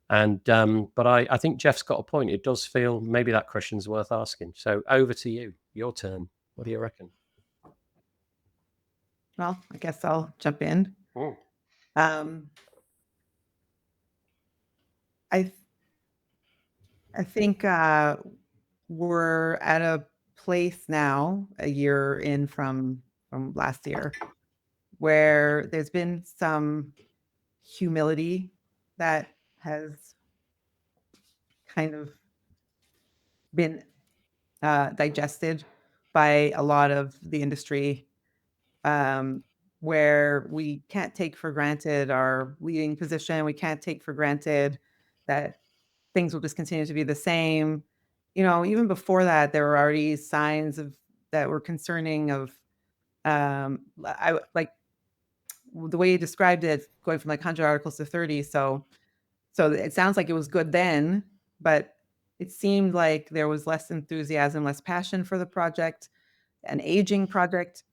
And but I think Jeff's got a point. It does feel maybe that question's worth asking. So over to you. Your turn. What do you reckon? Well, I guess I'll jump in. Oh. I think we're at a place now, a year in from last year, where there's been some humility that has kind of been digested by a lot of the industry, where we can't take for granted our leading position. We can't take for granted that things will just continue to be the same. Even before that, there were already signs that were concerning of, I like the way you described it, going from like 100 articles to 30. So it sounds like it was good then, but it seemed like there was less enthusiasm, less passion for the project, an aging project.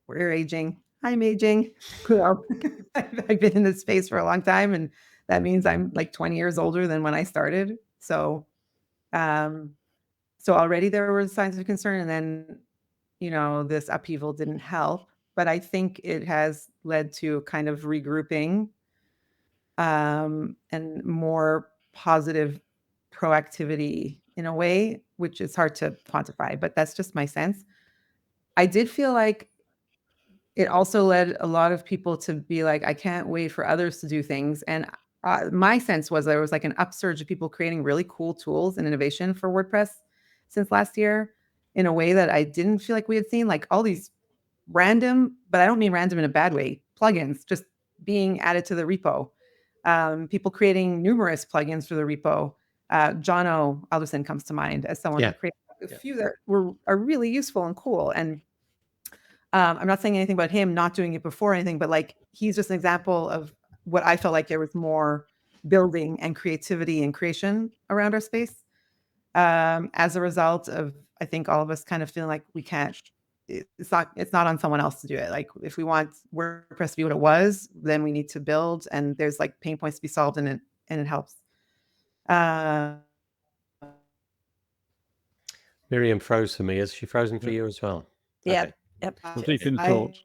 We're aging. I'm aging. Well, I've been in this space for a long time, and that means I'm like 20 years older than when I started. So already there were signs of concern, and then, this upheaval didn't help. But I think it has led to kind of regrouping and more positive proactivity in a way, which is hard to quantify, but that's just my sense. I did feel like it also led a lot of people to be like, I can't wait for others to do things. And my sense was there was like an upsurge of people creating really cool tools and innovation for WordPress since last year in a way that I didn't feel like we had seen, like all these random, but I don't mean random in a bad way, plugins just being added to the repo. People creating numerous plugins for the repo. Jono Alderson comes to mind as someone who created a few that are really useful and cool. And I'm not saying anything about him not doing it before or anything, but like he's just an example of what I felt like there was more building and creativity and creation around our space. As a result of, I think, all of us kind of feeling like we can't, it's not on someone else to do it. Like if we want WordPress to be what it was, then we need to build, and there's like pain points to be solved, and it helps. Miriam froze for me. Is she frozen for you as well? Yeah. Okay. Yep. Deep in thought.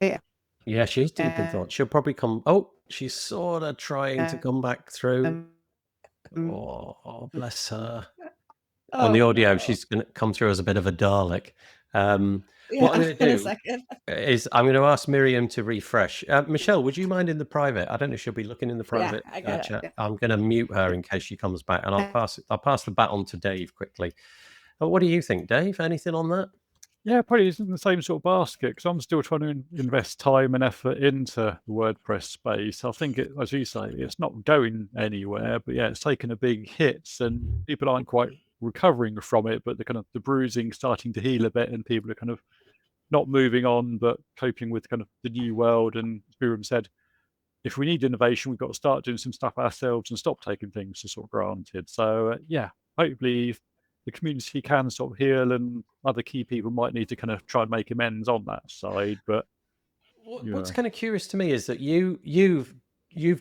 Yeah, she's deep in thought. She'll probably come. Oh, she's sort of trying to come back through. Oh, bless her. On the audio, she's going to come through as a bit of a Dalek. What I'm going to do is I'm going to ask Miriam to refresh. Michelle, would you mind in the private? I don't know if she'll be looking in the private chat. Yeah. I'm going to mute her in case she comes back, and I'll pass the baton to Dave quickly. What do you think, Dave? Anything on that? Yeah, probably it's in the same sort of basket, because I'm still trying to invest time and effort into the WordPress space. I think, as you say, it's not going anywhere, but yeah, it's taken a big hit, and people aren't quite recovering from it, but the bruising starting to heal a bit, and people are kind of not moving on, but coping with kind of the new world. And as Miriam said, if we need innovation, we've got to start doing some stuff ourselves and stop taking things for sort of granted. So yeah, hopefully the community can sort of heal, and other key people might need to kind of try and make amends on that side. But what's kind of curious to me is that you've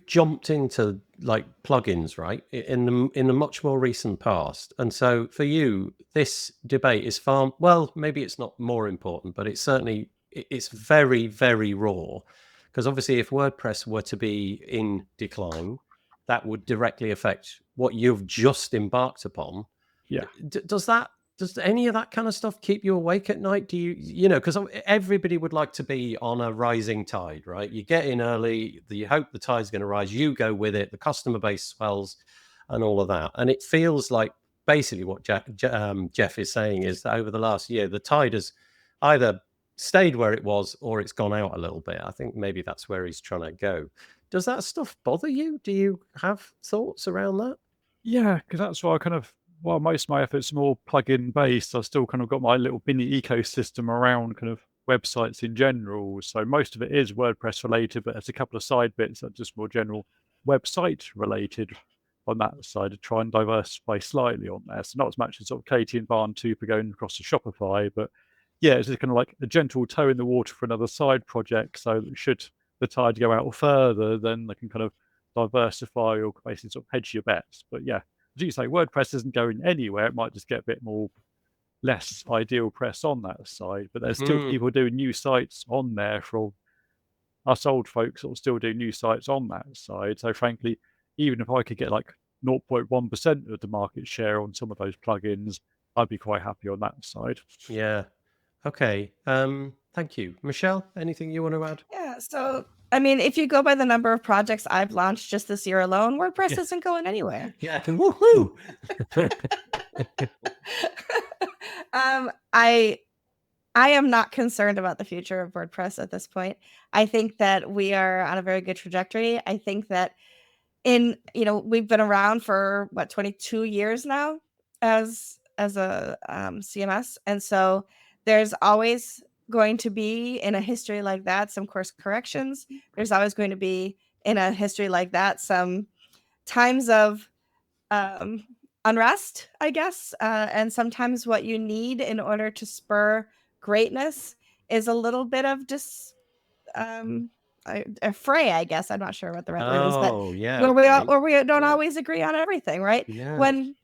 jumped into like plugins, right, in the much more recent past, and so for you this debate is far, well, maybe it's not more important, but it's very, very raw, because obviously if WordPress were to be in decline, that would directly affect what you've just embarked upon. Yeah. Does any of that kind of stuff keep you awake at night? Do you know, because everybody would like to be on a rising tide, right? You get in early, you hope the tide's going to rise, you go with it, the customer base swells and all of that. And it feels like basically what Jeff is saying is that over the last year, the tide has either stayed where it was or it's gone out a little bit. I think maybe that's where he's trying to go. Does that stuff bother you? Do you have thoughts around that? Yeah, because that's why while most of my efforts are more plugin based, I've still kind of got my little mini ecosystem around kind of websites in general. So most of it is WordPress related, but there's a couple of side bits that are just more general website related on that side to try and diversify slightly on there. So not as much as sort of Katie and Barn 2 per going across to Shopify, but yeah, it's just kind of like a gentle toe in the water for another side project. So that should the tide go out further, then they can kind of diversify or basically sort of hedge your bets. But yeah, as you say, WordPress isn't going anywhere. It might just get a bit more less ideal press on that side, but there's still people doing new sites on there. For us old folks will still do new sites on that side. So frankly, even if I could get like 0.1% of the market share on some of those plugins, I'd be quite happy on that side. Yeah. Okay. Thank you. Michelle, anything you want to add? Yeah. So, I mean, if you go by the number of projects I've launched just this year alone, WordPress isn't going anywhere. Yeah. Woohoo! I am not concerned about the future of WordPress at this point. I think that we are on a very good trajectory. I think that we've been around for 22 years now as a CMS, and so there's always going to be in a history like that some course corrections. There's always going to be in a history like that some times of unrest, I guess, and sometimes what you need in order to spur greatness is a little bit of just a fray, I guess. I'm not sure what the right word is, but where we don't always agree on everything, right? Yeah. When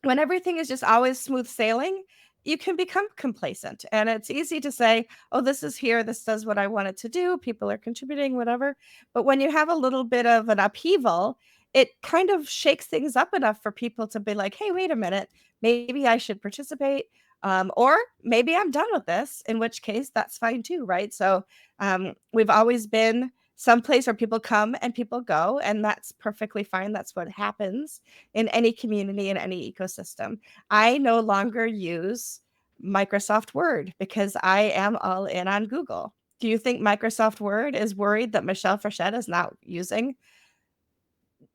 everything is just always smooth sailing, you can become complacent, and it's easy to say, oh, this is here, this does what I want it to do, people are contributing, whatever. But when you have a little bit of an upheaval, it kind of shakes things up enough for people to be like, hey, wait a minute, maybe I should participate, or maybe I'm done with this, in which case that's fine too, right? So we've always been someplace where people come and people go, and that's perfectly fine. That's what happens in any community, in any ecosystem. I no longer use Microsoft Word because I am all in on Google. Do you think Microsoft Word is worried that Michelle Frechette is not using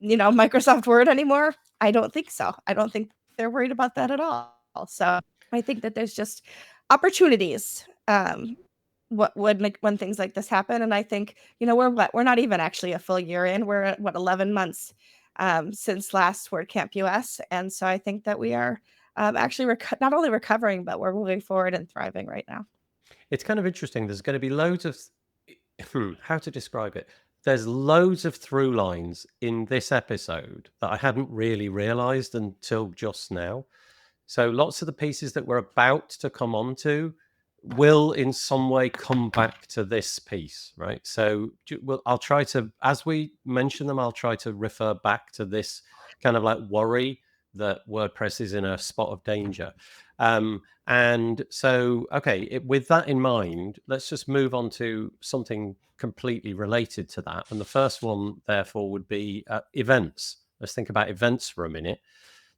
Microsoft Word anymore? I don't think so. I don't think they're worried about that at all. So I think that there's just opportunities when things like this happen. And I think, we're not even actually a full year in. We're at 11 months since last WordCamp US. And so I think that we are actually not only recovering, but we're moving forward and thriving right now. It's kind of interesting. There's going to be loads of how to describe it. There's loads of through lines in this episode that I hadn't really realized until just now. So lots of the pieces that we're about to come on to will in some way come back to this piece, right? So I'll try to, as we mention them, I'll try to refer back to this kind of like worry that WordPress is in a spot of danger. And so, okay, with that in mind, let's just move on to something completely related to that. And the first one, therefore, would be events. Let's think about events for a minute.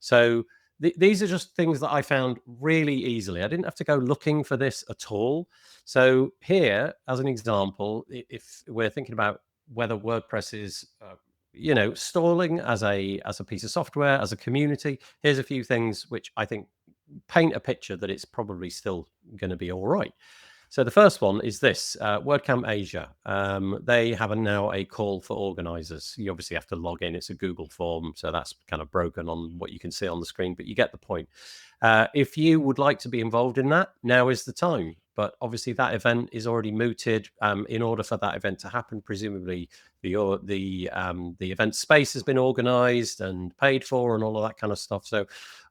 So these are just things that I found really easily. I didn't have to go looking for this at all. So here, as an example, if we're thinking about whether WordPress is stalling as a piece of software, as a community, here's a few things which I think paint a picture that it's probably still going to be all right. So the first one is this, WordCamp Asia. They have now a call for organizers. You obviously have to log in. It's a Google form, so that's kind of broken on what you can see on the screen, but you get the point. If you would like to be involved in that, now is the time. But obviously that event is already mooted. In order for that event to happen, presumably the event space has been organized and paid for and all of that kind of stuff. So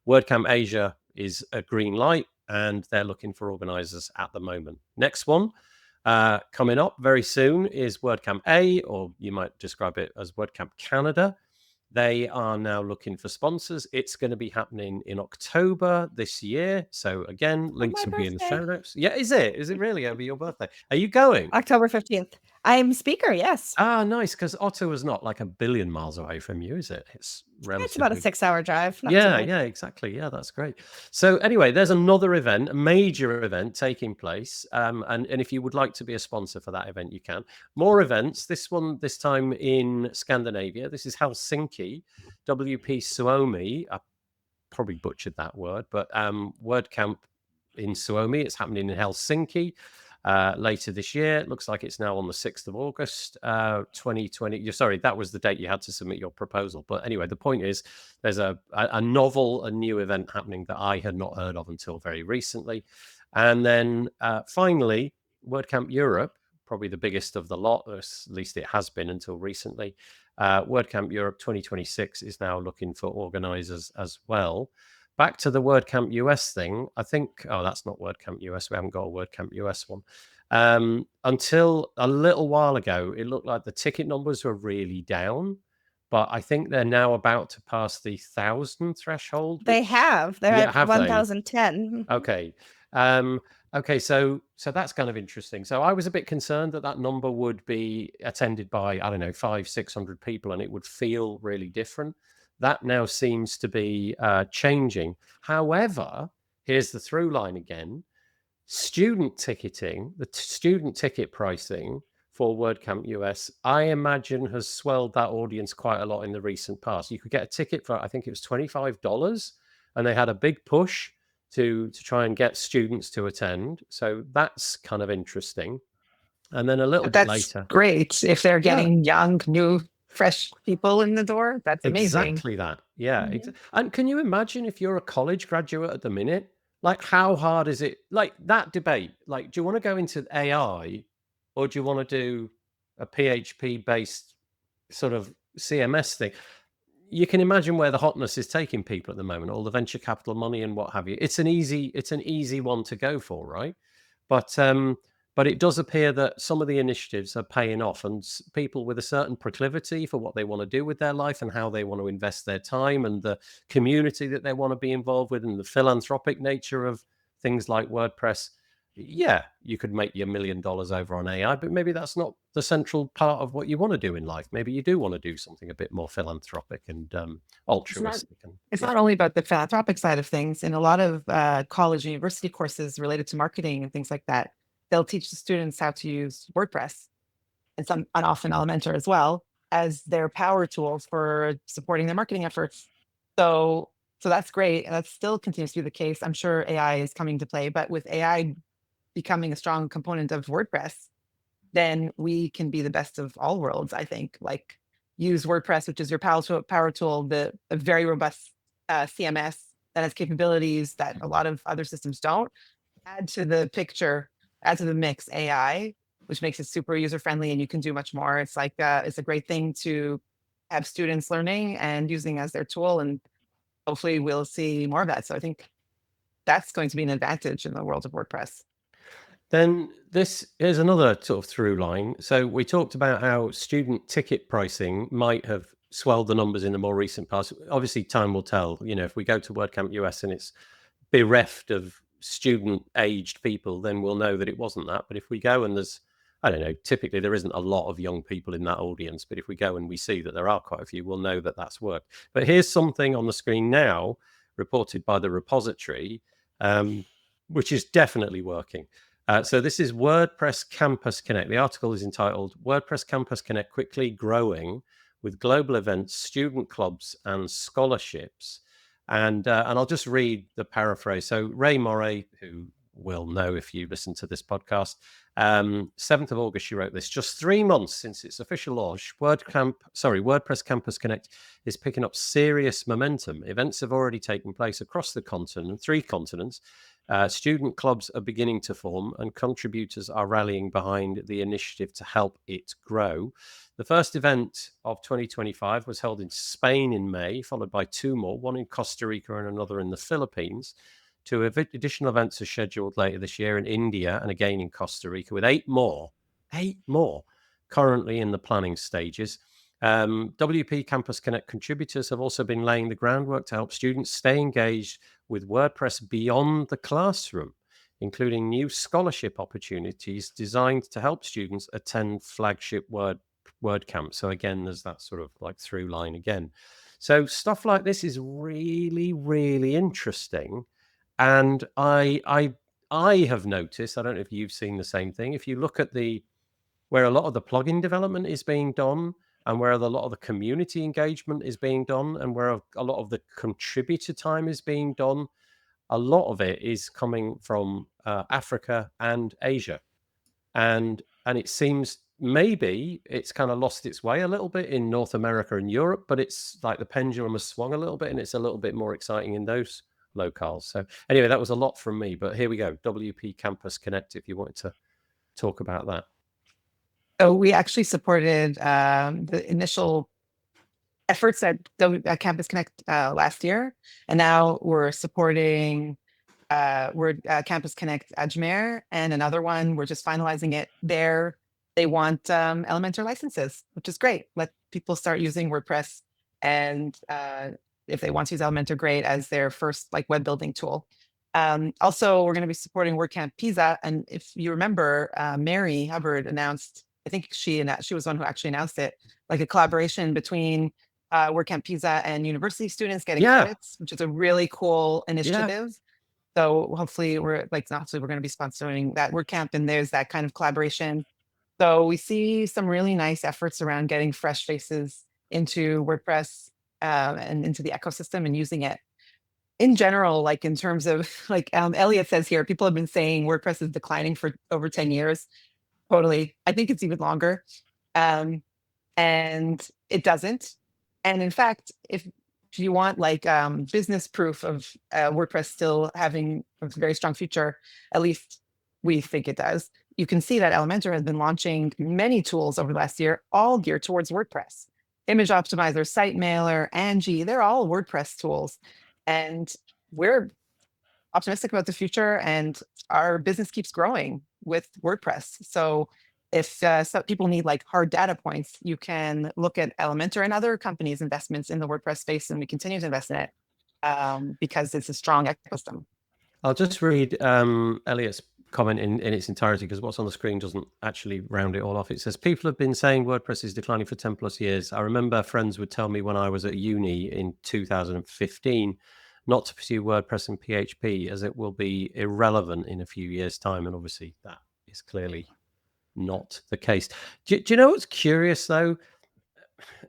WordCamp Asia is a green light, and they're looking for organizers at the moment. Next one coming up very soon is WordCamp A, or you might describe it as WordCamp Canada. They are now looking for sponsors. It's going to be happening in October this year. So again, links my will be in the birthday. show notes. Yeah, is it? Is it really over your birthday? Are you going? October 15th. I'm speaker, yes. Ah, nice, because Ottawa's not like a billion miles away from you, is it? It's It's about a relatively 6-hour drive. Not too yeah, bad. yeah, exactly. Yeah, that's great. So anyway, there's another event, a major event taking place. And if you would like to be a sponsor for that event, you can. More events. This time in Scandinavia. This is Helsinki, WP Suomi. I probably butchered that word, but WordCamp in Suomi. It's happening in Helsinki later this year. It looks like it's now on the 6th of August, 2020. Sorry, that was the date you had to submit your proposal. But anyway, the point is there's a novel, a new event happening that I had not heard of until very recently. And then finally, WordCamp Europe, probably the biggest of the lot, or at least it has been until recently. WordCamp Europe 2026 is now looking for organizers as well. Back to the WordCamp US thing, I think, that's not WordCamp US. We haven't got a WordCamp US one. Until a little while ago, it looked like the ticket numbers were really down, but I think they're now about to pass the 1,000 threshold. They have. They're Yeah, at have they? 1,010. Okay. Okay, so that's kind of interesting. So I was a bit concerned that number would be attended by, I don't know, 500-600 people, and it would feel really different. That now seems to be changing. However, here's the through line again. Student ticketing, the student ticket pricing for WordCamp US, I imagine has swelled that audience quite a lot in the recent past. You could get a ticket for, I think it was $25, and they had a big push to try and get students to attend. So that's kind of interesting. And then a little bit That's later, great. If they're getting young, new, fresh people in the door, that's amazing. exactly that. Yeah. Mhm. And can you imagine if you're a college graduate at the minute, like how hard is it? Like that debate, like, do you want to go into AI or do you want to do a PHP based sort of CMS thing? You can imagine where the hotness is taking people at the moment, all the venture capital money and what have you. It's an easy one to go for, right? But it does appear that some of the initiatives are paying off, and people with a certain proclivity for what they want to do with their life and how they want to invest their time and the community that they want to be involved with and the philanthropic nature of things like WordPress. Yeah, you could make your $1 million over on AI, but maybe that's not the central part of what you want to do in life. Maybe you do want to do something a bit more philanthropic and altruistic. It's not only about the philanthropic side of things. In a lot of college and university courses related to marketing and things like that, they'll teach the students how to use WordPress and often Elementor as well as their power tools for supporting their marketing efforts. So that's great. And that still continues to be the case. I'm sure AI is coming to play, but with AI becoming a strong component of WordPress, then we can be the best of all worlds, I think. Like use WordPress, which is your power tool, a very robust CMS that has capabilities that a lot of other systems don't. Add to the picture, add to the mix AI, which makes it super user friendly and you can do much more. It's like it's a great thing to have students learning and using as their tool, and hopefully we'll see more of that. So I think that's going to be an advantage in the world of WordPress. Then this is another sort of through line. So we talked about how student ticket pricing might have swelled the numbers in the more recent past. Obviously, time will tell. If we go to WordCamp US and it's bereft of student-aged people, then we'll know that it wasn't that. But if we go and there's, I don't know, typically there isn't a lot of young people in that audience. But if we go and we see that there are quite a few, we'll know that that's worked. But here's something on the screen now reported by the repository, which is definitely working. So this is WordPress Campus Connect. The article is entitled WordPress Campus Connect Quickly Growing with Global Events, Student Clubs and Scholarships. And I'll just read the paraphrase. So Ray Moray, who will know if you listen to this podcast, 7th of August, she wrote this. Just 3 months since its official launch, WordPress Campus Connect is picking up serious momentum. Events have already taken place across the continent, 3 continents. Student clubs are beginning to form and contributors are rallying behind the initiative to help it grow. The first event of 2025 was held in Spain in May, followed by 2 more, one in Costa Rica and another in the Philippines. 2 additional events are scheduled later this year in India and again in Costa Rica, with 8 more currently in the planning stages. WP Campus Connect contributors have also been laying the groundwork to help students stay engaged with WordPress beyond the classroom, including new scholarship opportunities designed to help students attend flagship WordCamp. So again, there's that sort of like through line again. So stuff like this is really, really interesting. And I have noticed, I don't know if you've seen the same thing, if you look at where a lot of the plugin development is being done, and where a lot of the community engagement is being done, and where a lot of the contributor time is being done, a lot of it is coming from Africa and Asia. And it seems maybe it's kind of lost its way a little bit in North America and Europe, but it's like the pendulum has swung a little bit, and it's a little bit more exciting in those locales. So anyway, that was a lot from me, but here we go. WP Campus Connect, if you wanted to talk about that. So we actually supported the initial efforts at Campus Connect last year, and now we're supporting Campus Connect Ajmer, and another one, we're just finalizing it there. They want Elementor licenses, which is great. Let people start using WordPress, and if they want to use Elementor, great, as their first like web building tool. Also, we're going to be supporting WordCamp Pisa, and if you remember, Mary Hubbard announced, I think she was the one who actually announced it, like a collaboration between WordCamp Pisa and university students getting credits, which is a really cool initiative. So hopefully we're going to be sponsoring that WordCamp, and there's that kind of collaboration. So we see some really nice efforts around getting fresh faces into WordPress and into the ecosystem and using it. In general, like in terms of like Elliot says here, people have been saying WordPress is declining for over 10 years. Totally. I think it's even longer. And it doesn't. And in fact, if you want like business proof of WordPress still having a very strong future, at least we think it does, you can see that Elementor has been launching many tools over the last year, all geared towards WordPress. Image Optimizer, Site Mailer, Angie, they're all WordPress tools. And we're optimistic about the future, and our business keeps growing with WordPress. So if some people need like hard data points, you can look at Elementor and other companies' investments in the WordPress space, and we continue to invest in it because it's a strong ecosystem. I'll just read Elliot's comment in its entirety, because what's on the screen doesn't actually round it all off. It says, people have been saying WordPress is declining for 10 plus years. I remember friends would tell me when I was at uni in 2015 not to pursue WordPress and PHP, as it will be irrelevant in a few years' time. And obviously that is clearly not the case. Do you know what's curious though?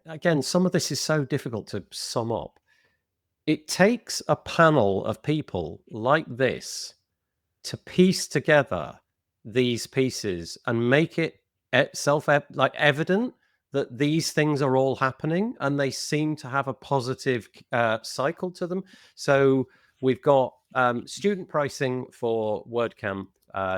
Again, some of this is so difficult to sum up. It takes a panel of people like this to piece together these pieces and make it evident that these things are all happening, and they seem to have a positive cycle to them. So we've got student pricing for WordCamp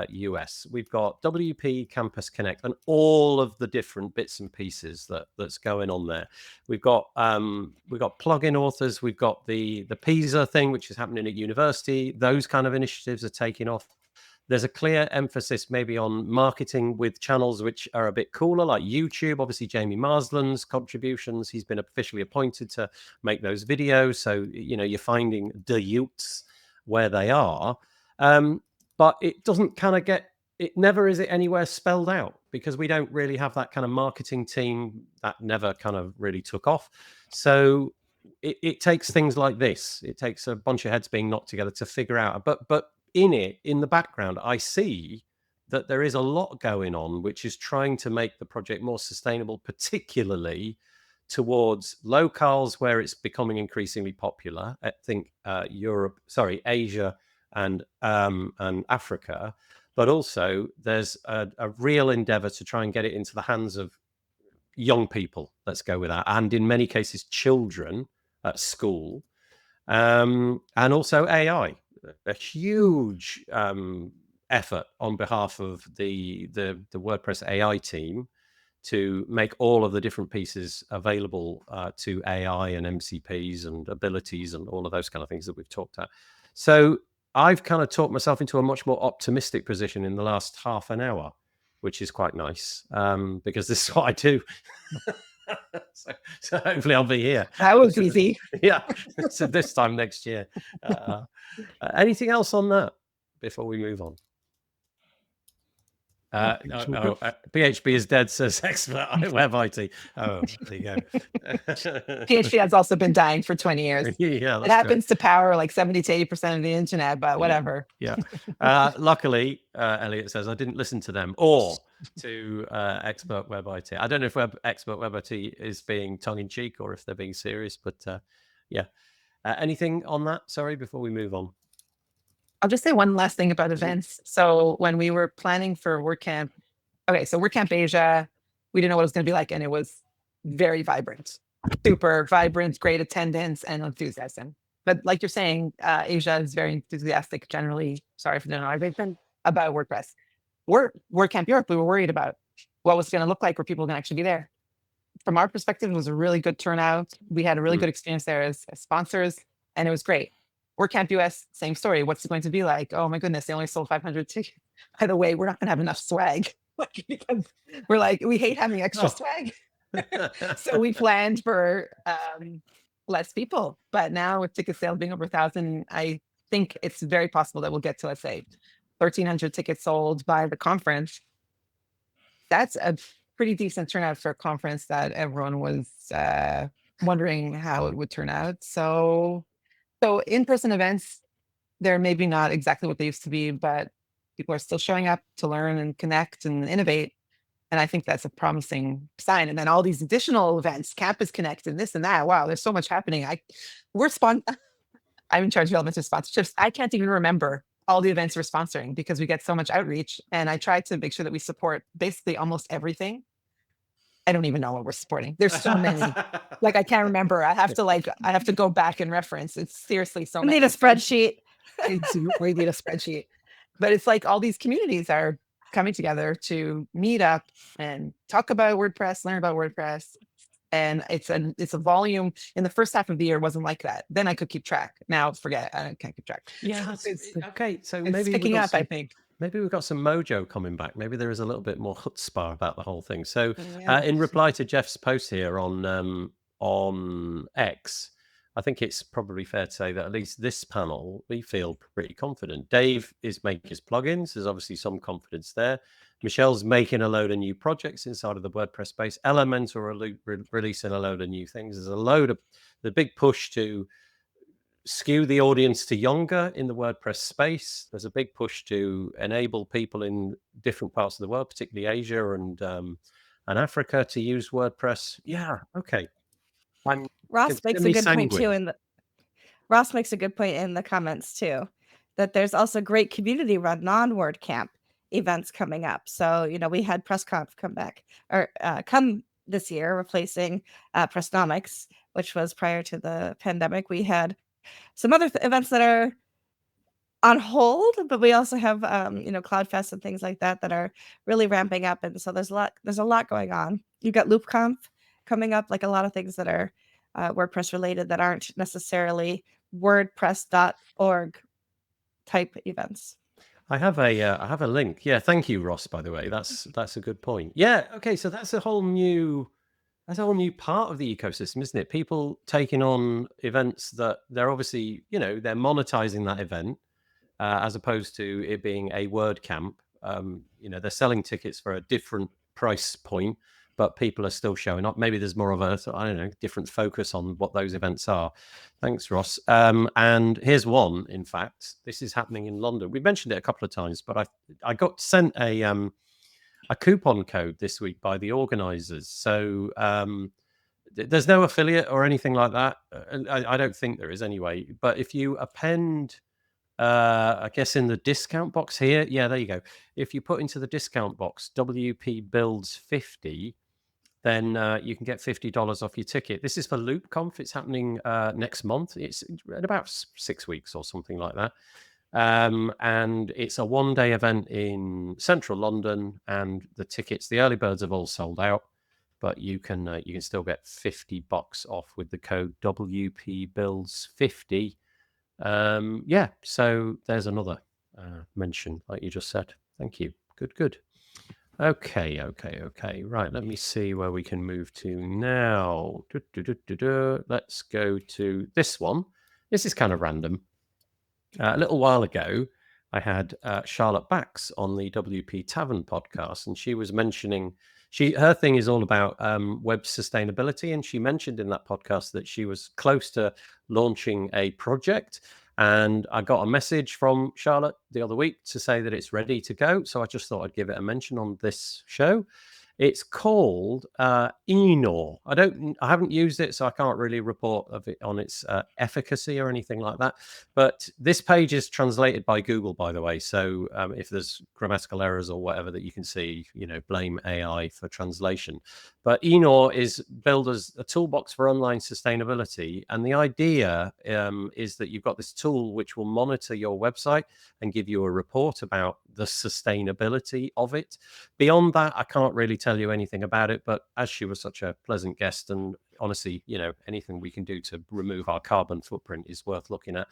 US. We've got WP Campus Connect and all of the different bits and pieces that's going on there. We've got plugin authors. We've got the PISA thing, which is happening at university. Those kind of initiatives are taking off. There's a clear emphasis maybe on marketing with channels which are a bit cooler, like YouTube. Obviously, Jamie Marsland's contributions. He's been officially appointed to make those videos. So, you're finding the youths where they are. But it doesn't kind of it never is it anywhere spelled out, because we don't really have that kind of marketing team. That never kind of really took off. So it takes things like this. It takes a bunch of heads being knocked together to figure out. But in the background, I see that there is a lot going on, which is trying to make the project more sustainable, particularly towards locales where it's becoming increasingly popular. I think Asia and Africa, but also there's a real endeavor to try and get it into the hands of young people. Let's go with that. And in many cases, children at school, and also AI. A huge effort on behalf of the WordPress AI team to make all of the different pieces available to AI and MCPs and abilities and all of those kind of things that we've talked about. So I've kind of talked myself into a much more optimistic position in the last half an hour, which is quite nice, because this is what I do. so hopefully I'll be here. That was easy. Yeah. So this time next year. Anything else on that before we move on? PHP is dead, says expert web IT. Oh, there you go. PHP has also been dying for 20 years. Yeah, It happens to power like 70 to 80% of the internet, but whatever. Yeah. Luckily, Elliot says I didn't listen to them or to expert web IT. I don't know if expert web IT is being tongue in cheek or if they're being serious, but yeah. Anything on that? Sorry, before we move on. I'll just say one last thing about events. So when we were planning for WordCamp, so WordCamp Asia, we didn't know what it was going to be like, and it was very vibrant, super vibrant, great attendance and enthusiasm. But like you're saying, Asia is very enthusiastic generally. Sorry for the noise about WordPress. WordCamp Europe, we were worried about what was going to look like, where people were going to actually be there. From our perspective, it was a really good turnout. We had a really good experience there as sponsors, and it was great. WordCamp US, same story. What's it going to be like? Oh my goodness, they only sold 500 tickets. By the way, we're not going to have enough swag because we're like, we hate having extra swag. So we planned for less people. But now with ticket sales being over 1,000, I think it's very possible that we'll get to, let's say, 1,300 tickets sold by the conference. That's a pretty decent turnout for a conference that everyone was wondering how it would turn out. So in-person events, they're maybe not exactly what they used to be, but people are still showing up to learn and connect and innovate. And I think that's a promising sign. And then all these additional events, Campus Connect and this and that. Wow, there's so much happening. I'm in charge of Elementor sponsorships. I can't even remember all the events we're sponsoring because we get so much outreach. And I try to make sure that we support basically almost everything. I don't even know what we're supporting. There's so many. Like I can't remember. I have to go back and reference. It's seriously so many. We need a spreadsheet. We need a spreadsheet. But it's like all these communities are coming together to meet up and talk about WordPress, learn about WordPress. And it's a volume. In the first half of the year, it wasn't like that. Then I could keep track. Now forget it. I can't keep track. Yeah, okay. So it's maybe picking up, I think. Maybe we've got some mojo coming back. Maybe there is a little bit more chutzpah about the whole thing. So in reply to Jeff's post here on X, I think it's probably fair to say that at least this panel, we feel pretty confident. Dave is making his plugins. There's obviously some confidence there. Michelle's making a load of new projects inside of the WordPress space. Elementor are releasing a load of new things. There's a load of the big push to skew the audience to younger in the WordPress space. There's a big push to enable people in different parts of the world, particularly Asia and Africa, to use WordPress. Yeah, okay. Ross makes a good point too. Ross makes a good point in the comments too, that there's also great community run non-WordCamp events coming up. So we had PressConf come this year, replacing Pressnomics, which was prior to the pandemic. We had some other events that are on hold, but we also have CloudFest and things like that are really ramping up. And so there's a lot going on. You've got LoopConf coming up, like a lot of things that are WordPress related that aren't necessarily WordPress.org type events. I have a link. Yeah, thank you, Ross. By the way, that's a good point. Yeah, okay. So that's a whole new part of the ecosystem, isn't it? People taking on events that they're obviously, they're monetizing that event as opposed to it being a WordCamp. They're selling tickets for a different price point, but people are still showing up. Maybe there's more of a, different focus on what those events are. Thanks, Ross. And here's one, in fact. This is happening in London. We mentioned it a couple of times, but I got sent a coupon code this week by the organizers. So there's no affiliate or anything like that. I don't think there is anyway. But if you append, I guess in the discount box here, yeah, there you go. If you put into the discount box WP Builds 50, then you can get $50 off your ticket. This is for LoopConf. It's happening next month. It's in about 6 weeks or something like that. And it's a one-day event in central London, and the early birds have all sold out, but you can still get $50 off with the code WP Builds 50. So there's another mention, like you just said. Thank you. Good. Okay. Right, let me see where we can move to now. Let's go to this one. This is kind of random. A little while ago, I had Charlotte Bax on the WP Tavern podcast, and she was mentioning her thing is all about web sustainability, and she mentioned in that podcast that she was close to launching a project. And I got a message from Charlotte the other week to say that it's ready to go. So I just thought I'd give it a mention on this show. It's called Enor. I haven't used it, so I can't really report of it on its efficacy or anything like that. But this page is translated by Google, by the way. So if there's grammatical errors or whatever that you can see, blame AI for translation. But Enor is billed as a toolbox for online sustainability. And the idea is that you've got this tool which will monitor your website and give you a report about the sustainability of it. Beyond that, I can't really tell you anything about it. But as she was such a pleasant guest, and honestly, anything we can do to remove our carbon footprint is worth looking at,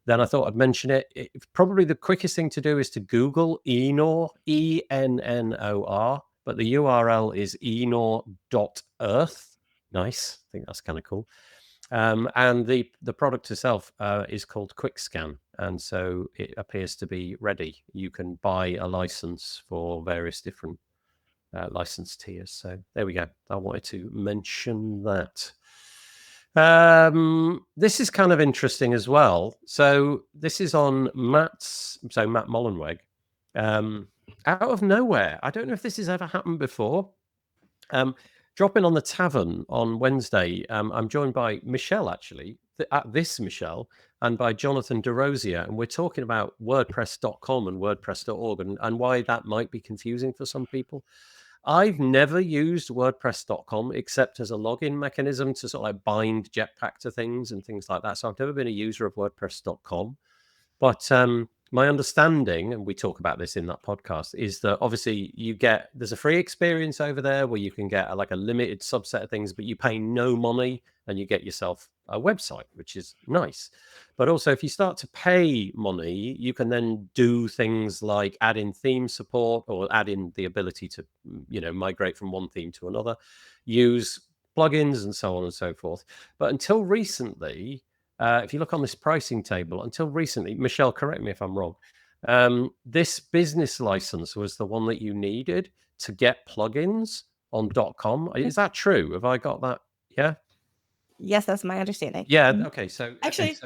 then I thought I'd mention it. Probably the quickest thing to do is to Google Enor, ENNOR, but the URL is enor.earth. Nice. I think that's kind of cool. And the product itself is called QuickScan. And so it appears to be ready. You can buy a license for various different license tiers. So there we go. I wanted to mention that. This is kind of interesting as well. So this is on Matt Mullenweg. Out of nowhere. I don't know if this has ever happened before. Dropping on the tavern on Wednesday, I'm joined by Michelle, actually, Michelle, and by Jonathan DeRosier, and we're talking about WordPress.com and WordPress.org and why that might be confusing for some people. I've never used WordPress.com except as a login mechanism to sort of like bind Jetpack to things and things like that. So I've never been a user of WordPress.com. But my understanding, and we talk about this in that podcast, is that obviously there's a free experience over there where you can get a limited subset of things, but you pay no money and you get yourself a website, which is nice. But also, if you start to pay money, you can then do things like add in theme support or add in the ability to, migrate from one theme to another, use plugins and so on and so forth. But until recently, if you look on this pricing table, until recently, Michelle, correct me if I'm wrong, this business license was the one that you needed to get plugins on .com. Is that true? Have I got that? Yeah? Yes, that's my understanding. Yeah, okay. So actually,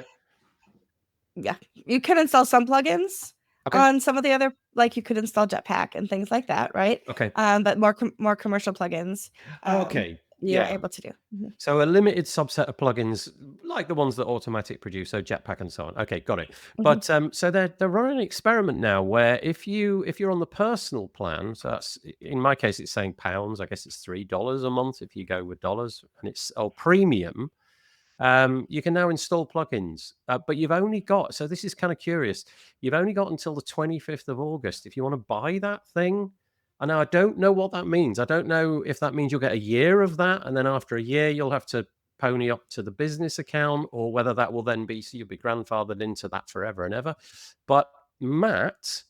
yeah, you can install some plugins on some of the other, like you could install Jetpack and things like that, right? Okay. But more commercial plugins. Okay. You're able to do. So a limited subset of plugins, like the ones that Automatic produce, so Jetpack and so on. Okay, got it. But so they're running an experiment now where if you're on the personal plan, so that's in my case it's saying pounds. I guess it's $3 a month if you go with dollars, and it's premium. You can now install plugins, but you've only got. So this is kind of curious. You've only got until the 25th of August if you want to buy that thing. And now I don't know what that means. I don't know if that means you'll get a year of that, and then after a year you'll have to pony up to the business account, or whether that will then be so you'll be grandfathered into that forever and ever. But Matt,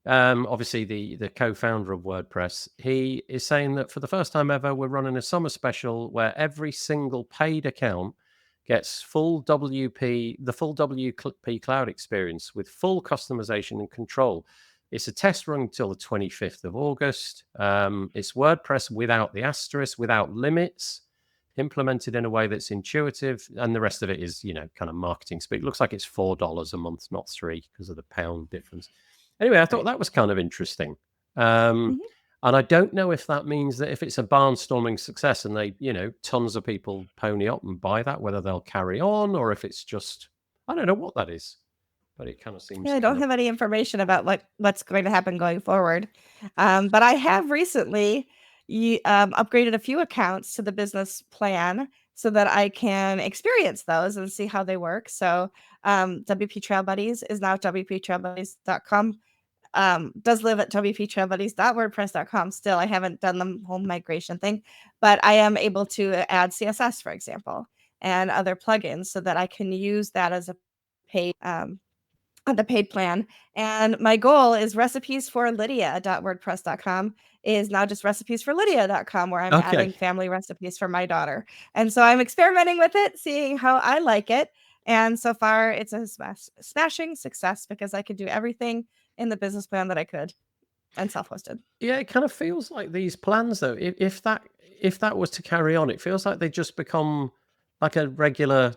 obviously the co-founder of WordPress, he is saying that for the first time ever, we're running a summer special where every single paid account gets the full WP cloud experience with full customization and control. It's a test run until the 25th of August. It's WordPress without the asterisk, without limits, implemented in a way that's intuitive. And the rest of it is, kind of marketing speak. It looks like it's $4 a month, not $3 because of the pound difference. Anyway, I thought that was kind of interesting. And I don't know if that means that if it's a barnstorming success and they, tons of people pony up and buy that, whether they'll carry on or if it's just, I don't know what that is. But it kind of seems. Yeah, I don't have any information about what's going to happen going forward. But I have recently upgraded a few accounts to the business plan so that I can experience those and see how they work. So WP Trail Buddies is now WPTrailBuddies.com. Does live at WPTrailBuddies.wordpress.com still. I haven't done the whole migration thing, but I am able to add CSS, for example, and other plugins so that I can use that as a paid on the paid plan. And my goal is recipesforlydia.wordpress.com is now just recipesforlydia.com, where I'm adding family recipes for my daughter. And so I'm experimenting with it, seeing how I like it. And so far it's a smashing success because I could do everything in the business plan that I could and self-hosted. Yeah, it kind of feels like these plans, though, if that was to carry on, it feels like they just become like a regular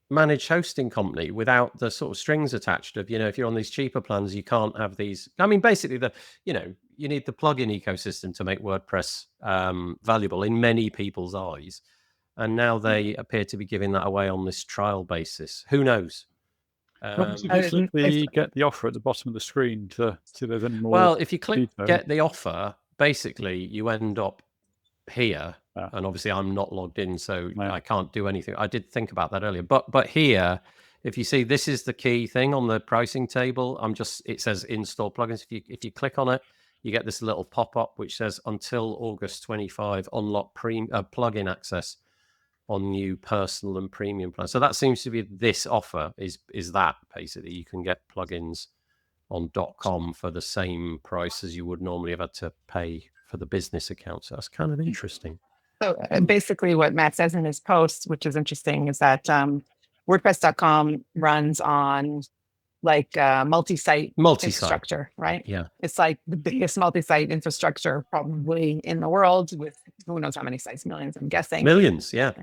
managed hosting company without the sort of strings attached of, if you're on these cheaper plans, you can't have these. I mean, basically you need the plugin ecosystem to make WordPress valuable in many people's eyes. And now they appear to be giving that away on this trial basis. Who knows? If you click get the offer at the bottom of the screen to see there's any more. Well, if you click detail. get the offer, basically you end up here. And obviously I'm not logged in, so I can't do anything. I did think about that earlier, but here, if you see, this is the key thing on the pricing table. It says install plugins. If you click on it, you get this little pop-up which says until August 25 unlock plugin access on new personal and premium plans. So that seems to be this offer is that basically you can get plugins on .com for the same price as you would normally have had to pay for the business account. So that's kind of interesting. So basically what Matt says in his post, which is interesting, is that WordPress.com runs on like multi-site infrastructure, right? Yeah. It's like the biggest multi-site infrastructure probably in the world with who knows how many sites, millions, I'm guessing. Millions, yeah.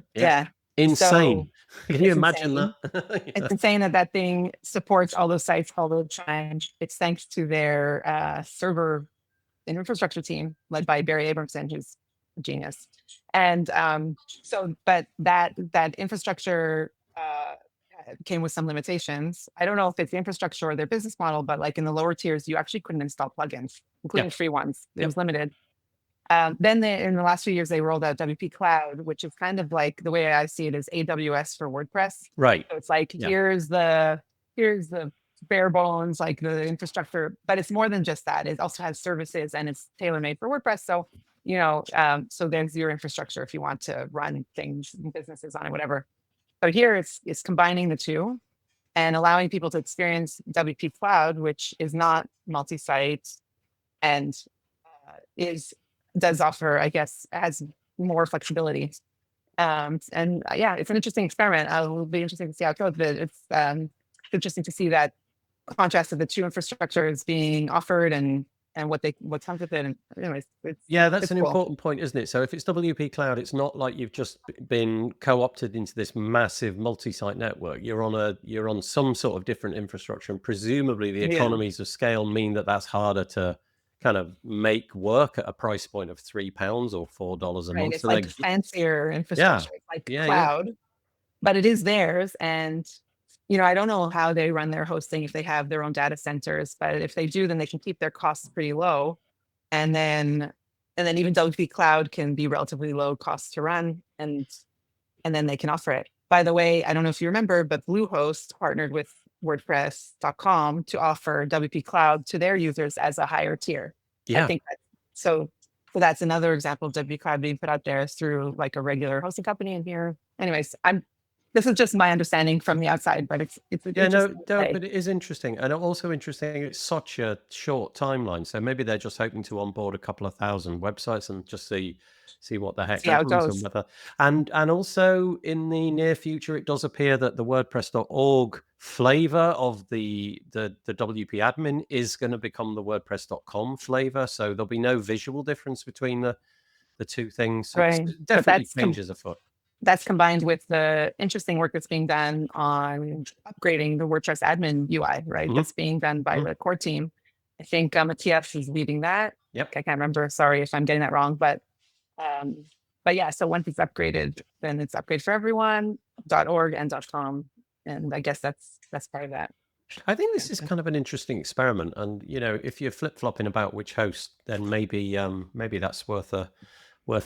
Insane. So can you imagine insane. that? It's insane that thing supports all those sites all the time. It's thanks to their server and infrastructure team led by Barry Abramson, who's a genius. And but that infrastructure came with some limitations. I don't know if it's the infrastructure or their business model, but like in the lower tiers, you actually couldn't install plugins, including free ones. It was limited. Then in the last few years, they rolled out WP Cloud, which is kind of like, the way I see it, is AWS for WordPress. Right. So it's like, here's the bare bones, like the infrastructure, but it's more than just that. It also has services and it's tailor-made for WordPress. So, so there's your infrastructure if you want to run things and businesses on it, whatever. So here it's combining the two and allowing people to experience WP Cloud, which is not multi-site and does offer, I guess, has more flexibility. It's an interesting experiment. It will be interesting to see how it goes, but it's interesting to see that contrast of the two infrastructures being offered and what comes with it. And anyways, that's an cool. important point, isn't it? So if it's WP Cloud, it's not like you've just been co-opted into this massive multi-site network. You're on some sort of different infrastructure, and presumably the economies of scale mean that that's harder to kind of make work at a price point of £3 or $4 a month. It's like fancier infrastructure. It's like cloud, but it is theirs. And I don't know how they run their hosting, if they have their own data centers, but if they do, then they can keep their costs pretty low. And then even WP Cloud can be relatively low cost to run, and then they can offer it. By the way, I don't know if you remember, but Bluehost partnered with WordPress.com to offer WP Cloud to their users as a higher tier. Yeah. I think so that's another example of WP Cloud being put out there through like a regular hosting company in here. Anyways, this is just my understanding from the outside, but it's but it is interesting, and also interesting. It's such a short timeline, so maybe they're just hoping to onboard a couple of thousand websites and just see what the heck happens. And also in the near future, it does appear that the WordPress.org flavor of the WP admin is going to become the WordPress.com flavor, so there'll be no visual difference between the two things. So it definitely changes afoot. That's combined with the interesting work that's being done on upgrading the WordPress admin UI, right? Mm-hmm. That's being done by the core team. I think Matthias is leading that. Yep. I can't remember. Sorry if I'm getting that wrong, but yeah. So once it's upgraded, then it's upgrade for everyone. .org and .com, and I guess that's part of that. I think this is kind of an interesting experiment, and if you're flip flopping about which host, then maybe that's worth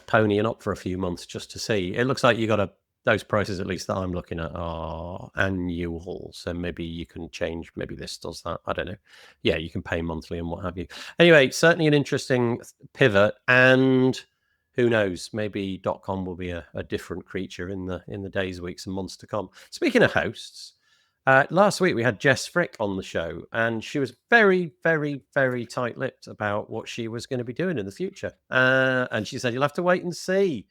ponying up for a few months just to see. It looks like you got those prices, at least that I'm looking at, are annual. So maybe you can change, maybe this does that. I don't know. Yeah, you can pay monthly and what have you. Anyway, certainly an interesting pivot, and who knows, maybe .com will be a different creature in the days, weeks and months to come. Speaking of hosts, Last week we had Jess Frick on the show, and she was very, very, very tight-lipped about what she was going to be doing in the future. And she said, "You'll have to wait and see."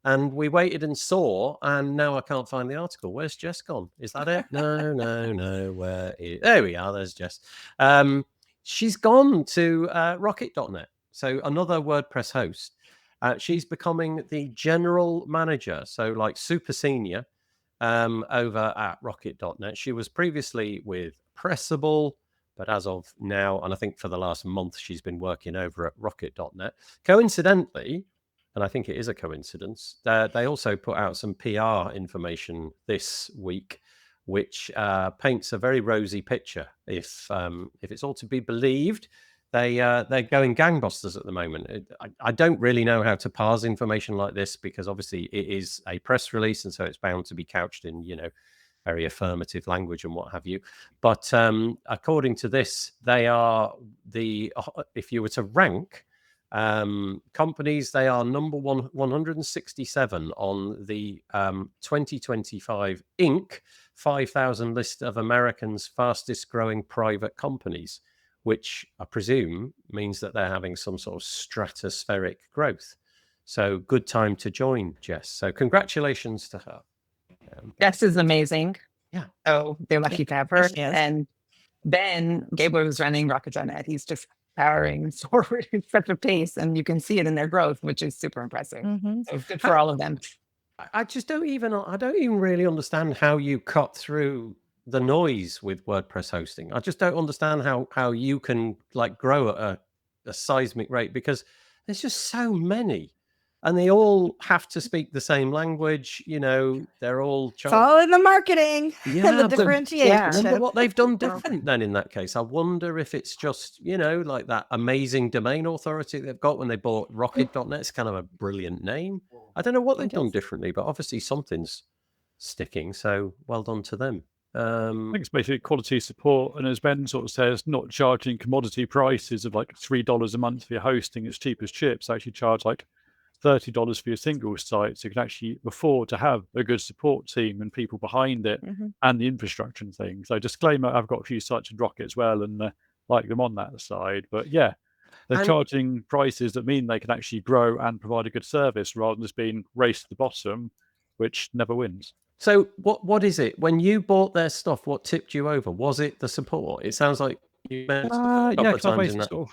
And we waited and saw, and now I can't find the article. Where's Jess gone? Is that it? No. There we are. There's Jess. She's gone to rocket.net. So another WordPress host. She's becoming the general manager, so like super senior, over at rocket.net. She was previously with Pressable, but as of now, and I think for the last month, she's been working over at rocket.net. Coincidentally, and I think it is a coincidence, they also put out some PR information this week, which paints a very rosy picture. If it's all to be believed, they're going gangbusters at the moment. I don't really know how to parse information like this, because obviously it is a press release, and so it's bound to be couched in, very affirmative language and what have you. But according to this, they are if you were to rank companies, they are number 167 on the 2025 Inc. 5,000 list of Americans' fastest growing private companies, which I presume means that they're having some sort of stratospheric growth. So good time to join, Jess. So congratulations to her. Jess is amazing. Yeah. Oh, they're lucky to have her. She is. And Ben Gabler, who's running Rocket.net, he's just powering forward at such a pace, and you can see it in their growth, which is super impressive. Mhm. So good for all of them. I don't even really understand how you cut through the noise with WordPress hosting. I just don't understand how you can grow at a seismic rate, because there's just so many, and they all have to speak the same language. They're all It's all in the marketing Yeah, and the but differentiation. I wonder what they've done different then in that case. I wonder if it's just, like that amazing domain authority they've got when they bought rocket.net. It's kind of a brilliant name. I don't know what they've done differently, but obviously something's sticking. So well done to them. I think it's basically quality support, and as Ben sort of says, not charging commodity prices of like $3 a month for your hosting. It's cheap as chips. Actually charge like $30 for your single site, so you can actually afford to have a good support team and people behind it, and the infrastructure and things. So disclaimer, I've got a few sites in Rocket as well, and like them on that side. But yeah, they're charging prices that mean they can actually grow and provide a good service, rather than just being raced to the bottom, which never wins. So what is it? When you bought their stuff, what tipped you over? Was it the support? It sounds like you mentioned a couple of times in that. So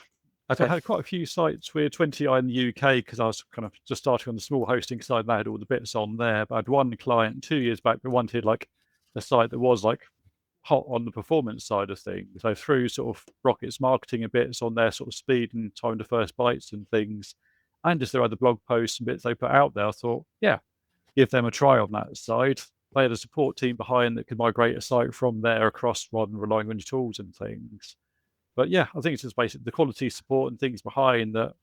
I had quite a few sites with 20i in the UK, because I was kind of just starting on the small hosting side, and I had all the bits on there. But I had one client 2 years back that wanted like a site that was like hot on the performance side of things. So through sort of Rocket's marketing and bits on their sort of speed and time to first bytes and things, and just their other blog posts and bits they put out there, I thought, yeah, give them a try on that side. They had a support team behind that could migrate a site from there across, rather than relying on your tools and things. But yeah, I think it's just basically the quality support and things behind that.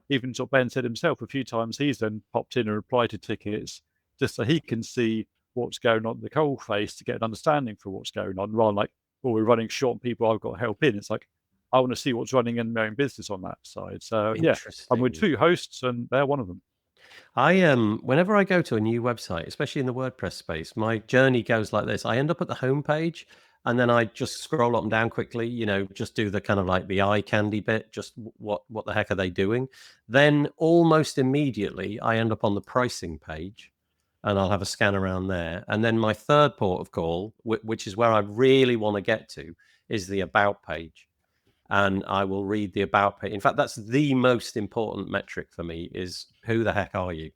Even sort of Ben said himself a few times, he's then popped in and replied to tickets just so he can see what's going on in the coal face, to get an understanding for what's going on, rather than like, oh, we're running short on people, I've got to help in. It's like, I want to see what's running in my own business on that side. So yeah, I'm with two hosts, and they're one of them. Whenever I go to a new website, especially in the WordPress space, my journey goes like this. I end up at the homepage, and then I just scroll up and down quickly, just do the kind of like the eye candy bit, just what the heck are they doing? Then almost immediately I end up on the pricing page, and I'll have a scan around there. And then my third port of call, which is where I really want to get to, is the about page. And I will read the about page. In fact, that's the most important metric for me, is who the heck are you?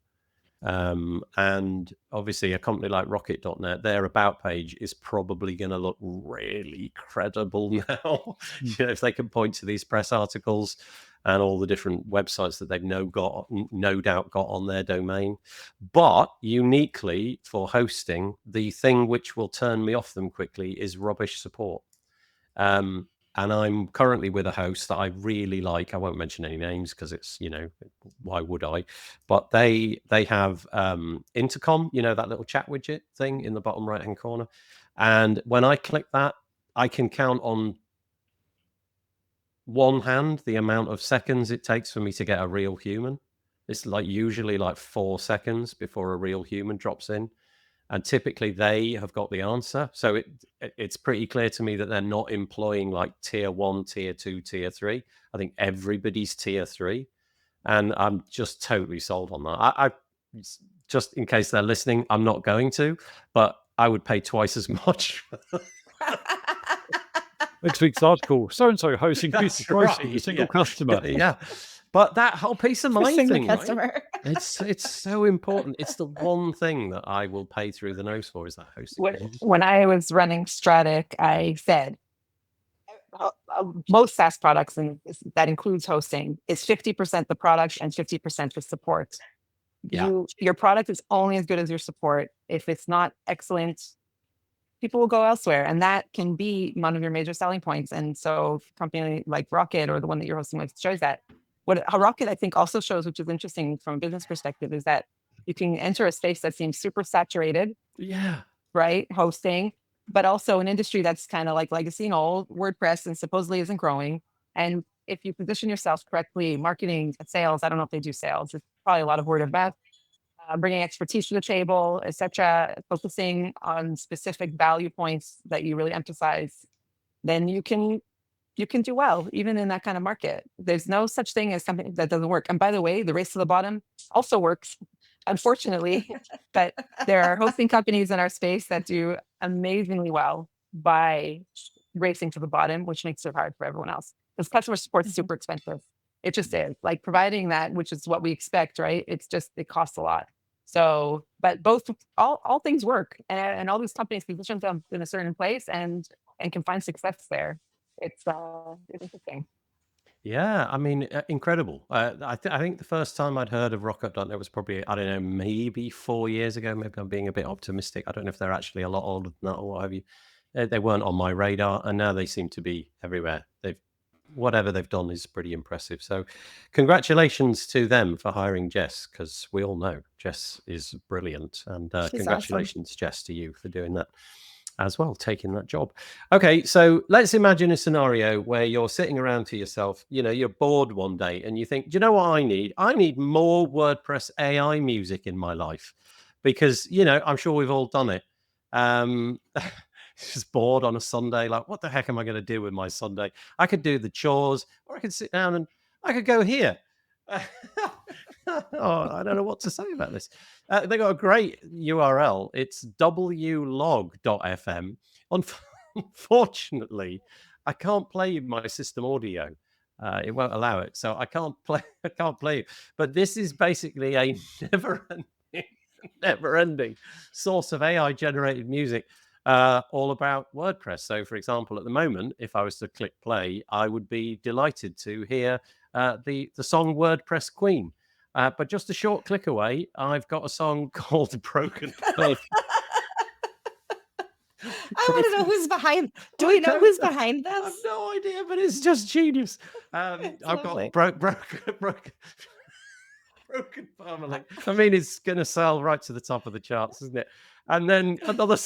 And obviously a company like rocket.net, their about page is probably going to look really credible now. If they can point to these press articles and all the different websites that they've no doubt got on their domain. But uniquely for hosting, the thing which will turn me off them quickly is rubbish support. And I'm currently with a host that I really like. I won't mention any names, because it's, why would I? But they have intercom, that little chat widget thing in the bottom right-hand corner. And when I click that, I can count on one hand the amount of seconds it takes for me to get a real human. It's like usually like 4 seconds before a real human drops in. and typically they have got the answer. So it's pretty clear to me that they're not employing like tier 1, tier 2, tier 3. I think everybody's tier 3, and I'm just totally sold on that. I just in case they're listening, I'm not going to, but I would pay twice as much. Next week's article, so-and-so hosting That's price right, for single yeah. customer. Yeah, but that whole peace of mind Single thing, right? customer. It's so important. It's the one thing that I will pay through the nose for, is that hosting. When I was running Stratic, I said most SaaS products, and that includes hosting, is 50% the product and 50% the support. Yeah. Your product is only as good as your support. If it's not excellent, people will go elsewhere, and that can be one of your major selling points. And so a company like Rocket, or the one that you're hosting with, shows that. What Rocket, I think, also shows, which is interesting from a business perspective, is that you can enter a space that seems super saturated, Yeah. right? Hosting, but also an industry that's kind of like legacy and old, WordPress, and supposedly isn't growing. And if you position yourself correctly, marketing, sales, I don't know if they do sales, it's probably a lot of word of mouth, bringing expertise to the table, etc., focusing on specific value points that you really emphasize, then you can do well, even in that kind of market. There's no such thing as something that doesn't work. And by the way, the race to the bottom also works, unfortunately, but there are hosting companies in our space that do amazingly well by racing to the bottom, which makes it hard for everyone else. Because customer support is super expensive. It just is. Like providing that, which is what we expect, right? It's just, it costs a lot. So, but all things work, and all these companies position them in a certain place and can find success there. It's interesting. Yeah, I mean, incredible. I think the first time I'd heard of Rocket.net was probably, I don't know, maybe 4 years ago. Maybe I'm being a bit optimistic. I don't know if they're actually a lot older than that or what have you. They weren't on my radar, and now they seem to be everywhere. Whatever they've done is pretty impressive. So congratulations to them for hiring Jess, because we all know Jess is brilliant. And congratulations, Jess, to you for doing that as well, taking that job. Okay, so let's imagine a scenario where you're sitting around to yourself, you're bored one day and you think, do you know what I need? I need more WordPress AI music in my life, because, I'm sure we've all done it. Just bored on a Sunday, like, what the heck am I going to do with my Sunday? I could do the chores, or I could sit down and I could go here. I don't know what to say about this. They got a great URL. It's wlog.fm. Unfortunately, I can't play my system audio. It won't allow it, so I can't play it. But this is basically a never-ending source of AI-generated music, all about WordPress. So, for example, at the moment, if I was to click play, I would be delighted to hear the song WordPress Queen. But just a short click away, I've got a song called Broken Bird. I want to know who's behind. Do we know who's behind this? I have no idea, but it's just genius. I've got broken family. I mean, it's going to sell right to the top of the charts, isn't it? And then another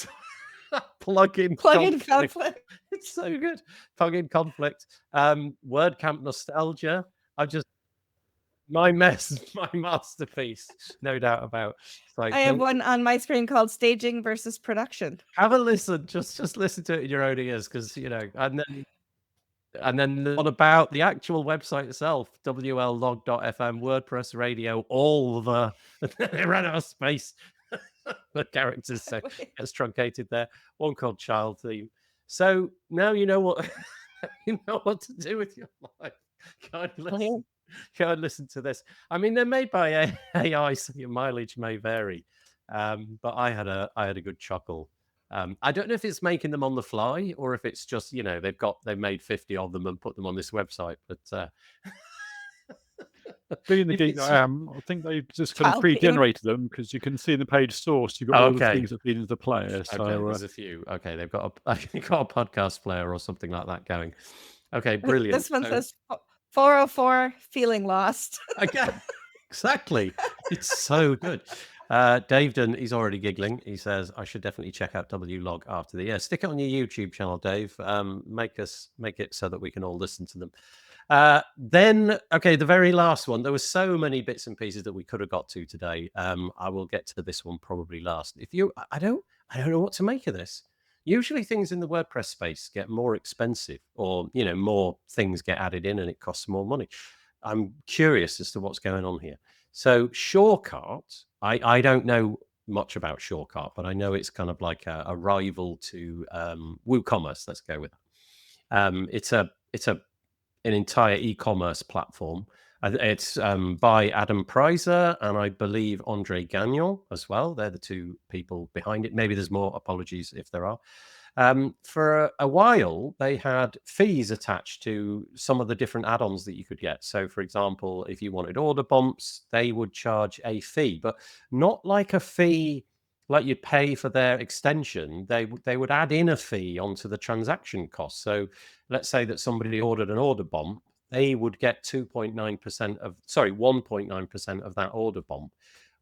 plug-in conflict. It's so good. Plug-in conflict. WordCamp nostalgia. My masterpiece, no doubt about. I have one on my screen called Staging versus Production. Have a listen. Just listen to it in your own ears, because and then the one about the actual website itself, wlog.fm, WordPress Radio, all the they ran out of space. The characters, so it's truncated there. One called Child Theme. So now you know what to do with your life. Go and listen to this. I mean, they're made by AI, so your mileage may vary. But I had a good chuckle. I don't know if it's making them on the fly, or if it's just they've made 50 of them and put them on this website. But being the geek I am, I think they've just kind of pre-generated them, because you can see in the page source you've got all the things that feed into the player. So there's a few. Okay, they've got a podcast player or something like that going. Okay, brilliant. This one says 404 feeling lost. Again, exactly. It's so good. Dave Dunn, he's already giggling. He says, I should definitely check out WLog after the stick it on your YouTube channel, Dave. Make it so that we can all listen to them. Then, okay, the very last one. There were so many bits and pieces that we could have got to today. I will get to this one probably last. I don't know what to make of this. Usually things in the WordPress space get more expensive, or more things get added in and it costs more money. I'm curious as to what's going on here. So Surecart, I don't know much about Surecart, but I know it's kind of like a rival to WooCommerce. Let's go with that. It's an entire e-commerce platform. It's by Adam Preiser and I believe Andre Gagnon as well. They're the two people behind it. Maybe there's more. Apologies if there are. For a while, they had fees attached to some of the different add-ons that you could get. So, for example, if you wanted order bumps, they would charge a fee, but not like a fee like you'd pay for their extension. They would add in a fee onto the transaction cost. So let's say that somebody ordered an order bump, they would get 1.9% of that order bump,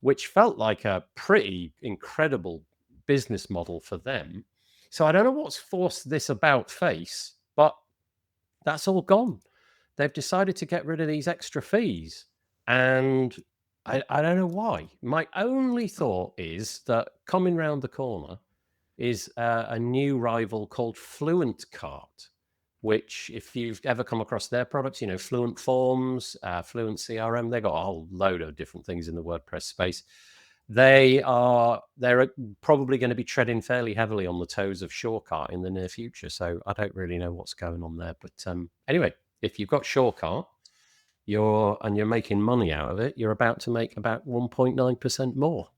which felt like a pretty incredible business model for them. So I don't know what's forced this about face, but that's all gone. They've decided to get rid of these extra fees, and I don't know why. My only thought is that coming round the corner is a new rival called FluentCart, which, if you've ever come across their products, Fluent Forms, Fluent CRM, they got a whole load of different things in the WordPress space. They're probably going to be treading fairly heavily on the toes of Surecart in the near future. So I don't really know what's going on there. But anyway, if you've got Surecart, you're making money out of it, you're about to make about 1.9% more.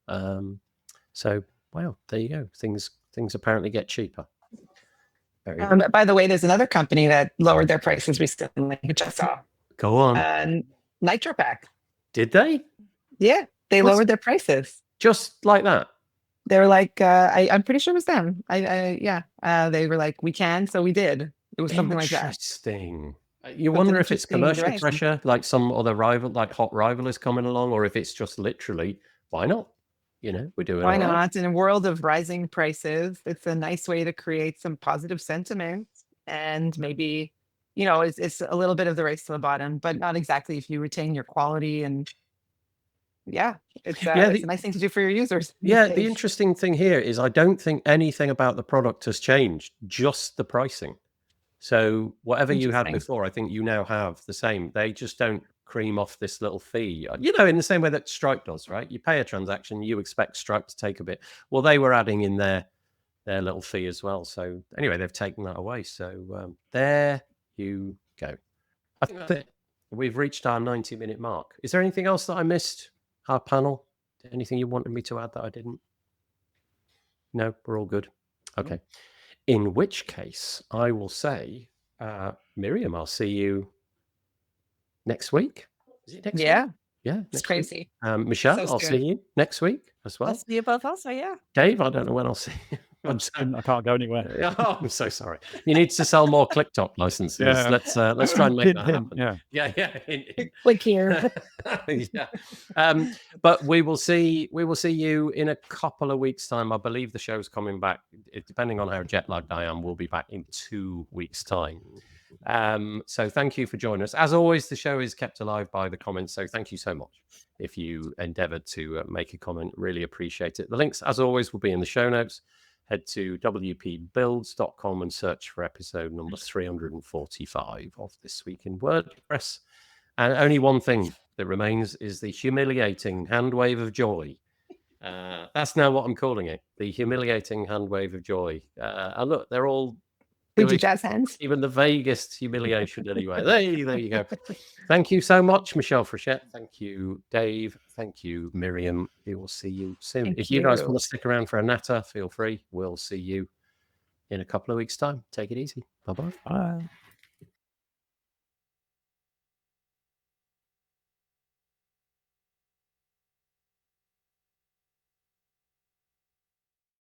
So wow, there you go. Things apparently get cheaper. By the way, there's another company that lowered their prices recently, which I saw. Go on. Nitro Pack. Did they? Yeah, they lowered their prices. Just like that? They were like, I'm pretty sure it was them. They were like, we can, so we did. It was something like that. Interesting. You wonder if it's commercial pressure, like some other rival, like hot rival is coming along, or if it's just literally, why not? We're doing why not? In a world of rising prices, it's a nice way to create some positive sentiment, and maybe, it's a little bit of the race to the bottom, but not exactly if you retain your quality. And it's a nice thing to do for your users. Yeah, the interesting thing here is I don't think anything about the product has changed, just the pricing. So whatever you had before, I think you now have the same. They just don't cream off this little fee, in the same way that Stripe does, right? You pay a transaction, you expect Stripe to take a bit. Well, they were adding in their little fee as well. So anyway, they've taken that away. So there you go. I think that's it. We've reached our 90-minute mark. Is there anything else that I missed? Our panel? Anything you wanted me to add that I didn't? No, we're all good. Okay. In which case, I will say, Miriam, I'll see you next week. Is it next week? Yeah. It's crazy. Michelle, I'll see you next week as well. I'll see you both also, yeah. Dave, I don't know when I'll see you. I can't go anywhere. Oh, I'm so sorry. You need to sell more ClickTalk licenses. Yeah. Let's try and make that happen. Yeah. Click here. Yeah. But we will see you in a couple of weeks' time. I believe the show's coming back. Depending on how jet lagged I am, we'll be back in 2 weeks' time. So thank you for joining us. As always, the show is kept alive by the comments. So thank you so much. If you endeavored to make a comment, really appreciate it. The links, as always, will be in the show notes. Head to wpbuilds.com and search for episode number 345 of This Week in WordPress. And only one thing that remains is the humiliating hand wave of joy. That's now what I'm calling it, the humiliating hand wave of joy. And look, they're all doing jazz hands. Even the vaguest humiliation anyway. There you go. Thank you so much, Michelle Frechette. Thank you, Dave. Thank you, Miriam. We will see you soon. If you guys want to stick around for a natter, feel free. We'll see you in a couple of weeks' time. Take it easy. Bye-bye. Bye.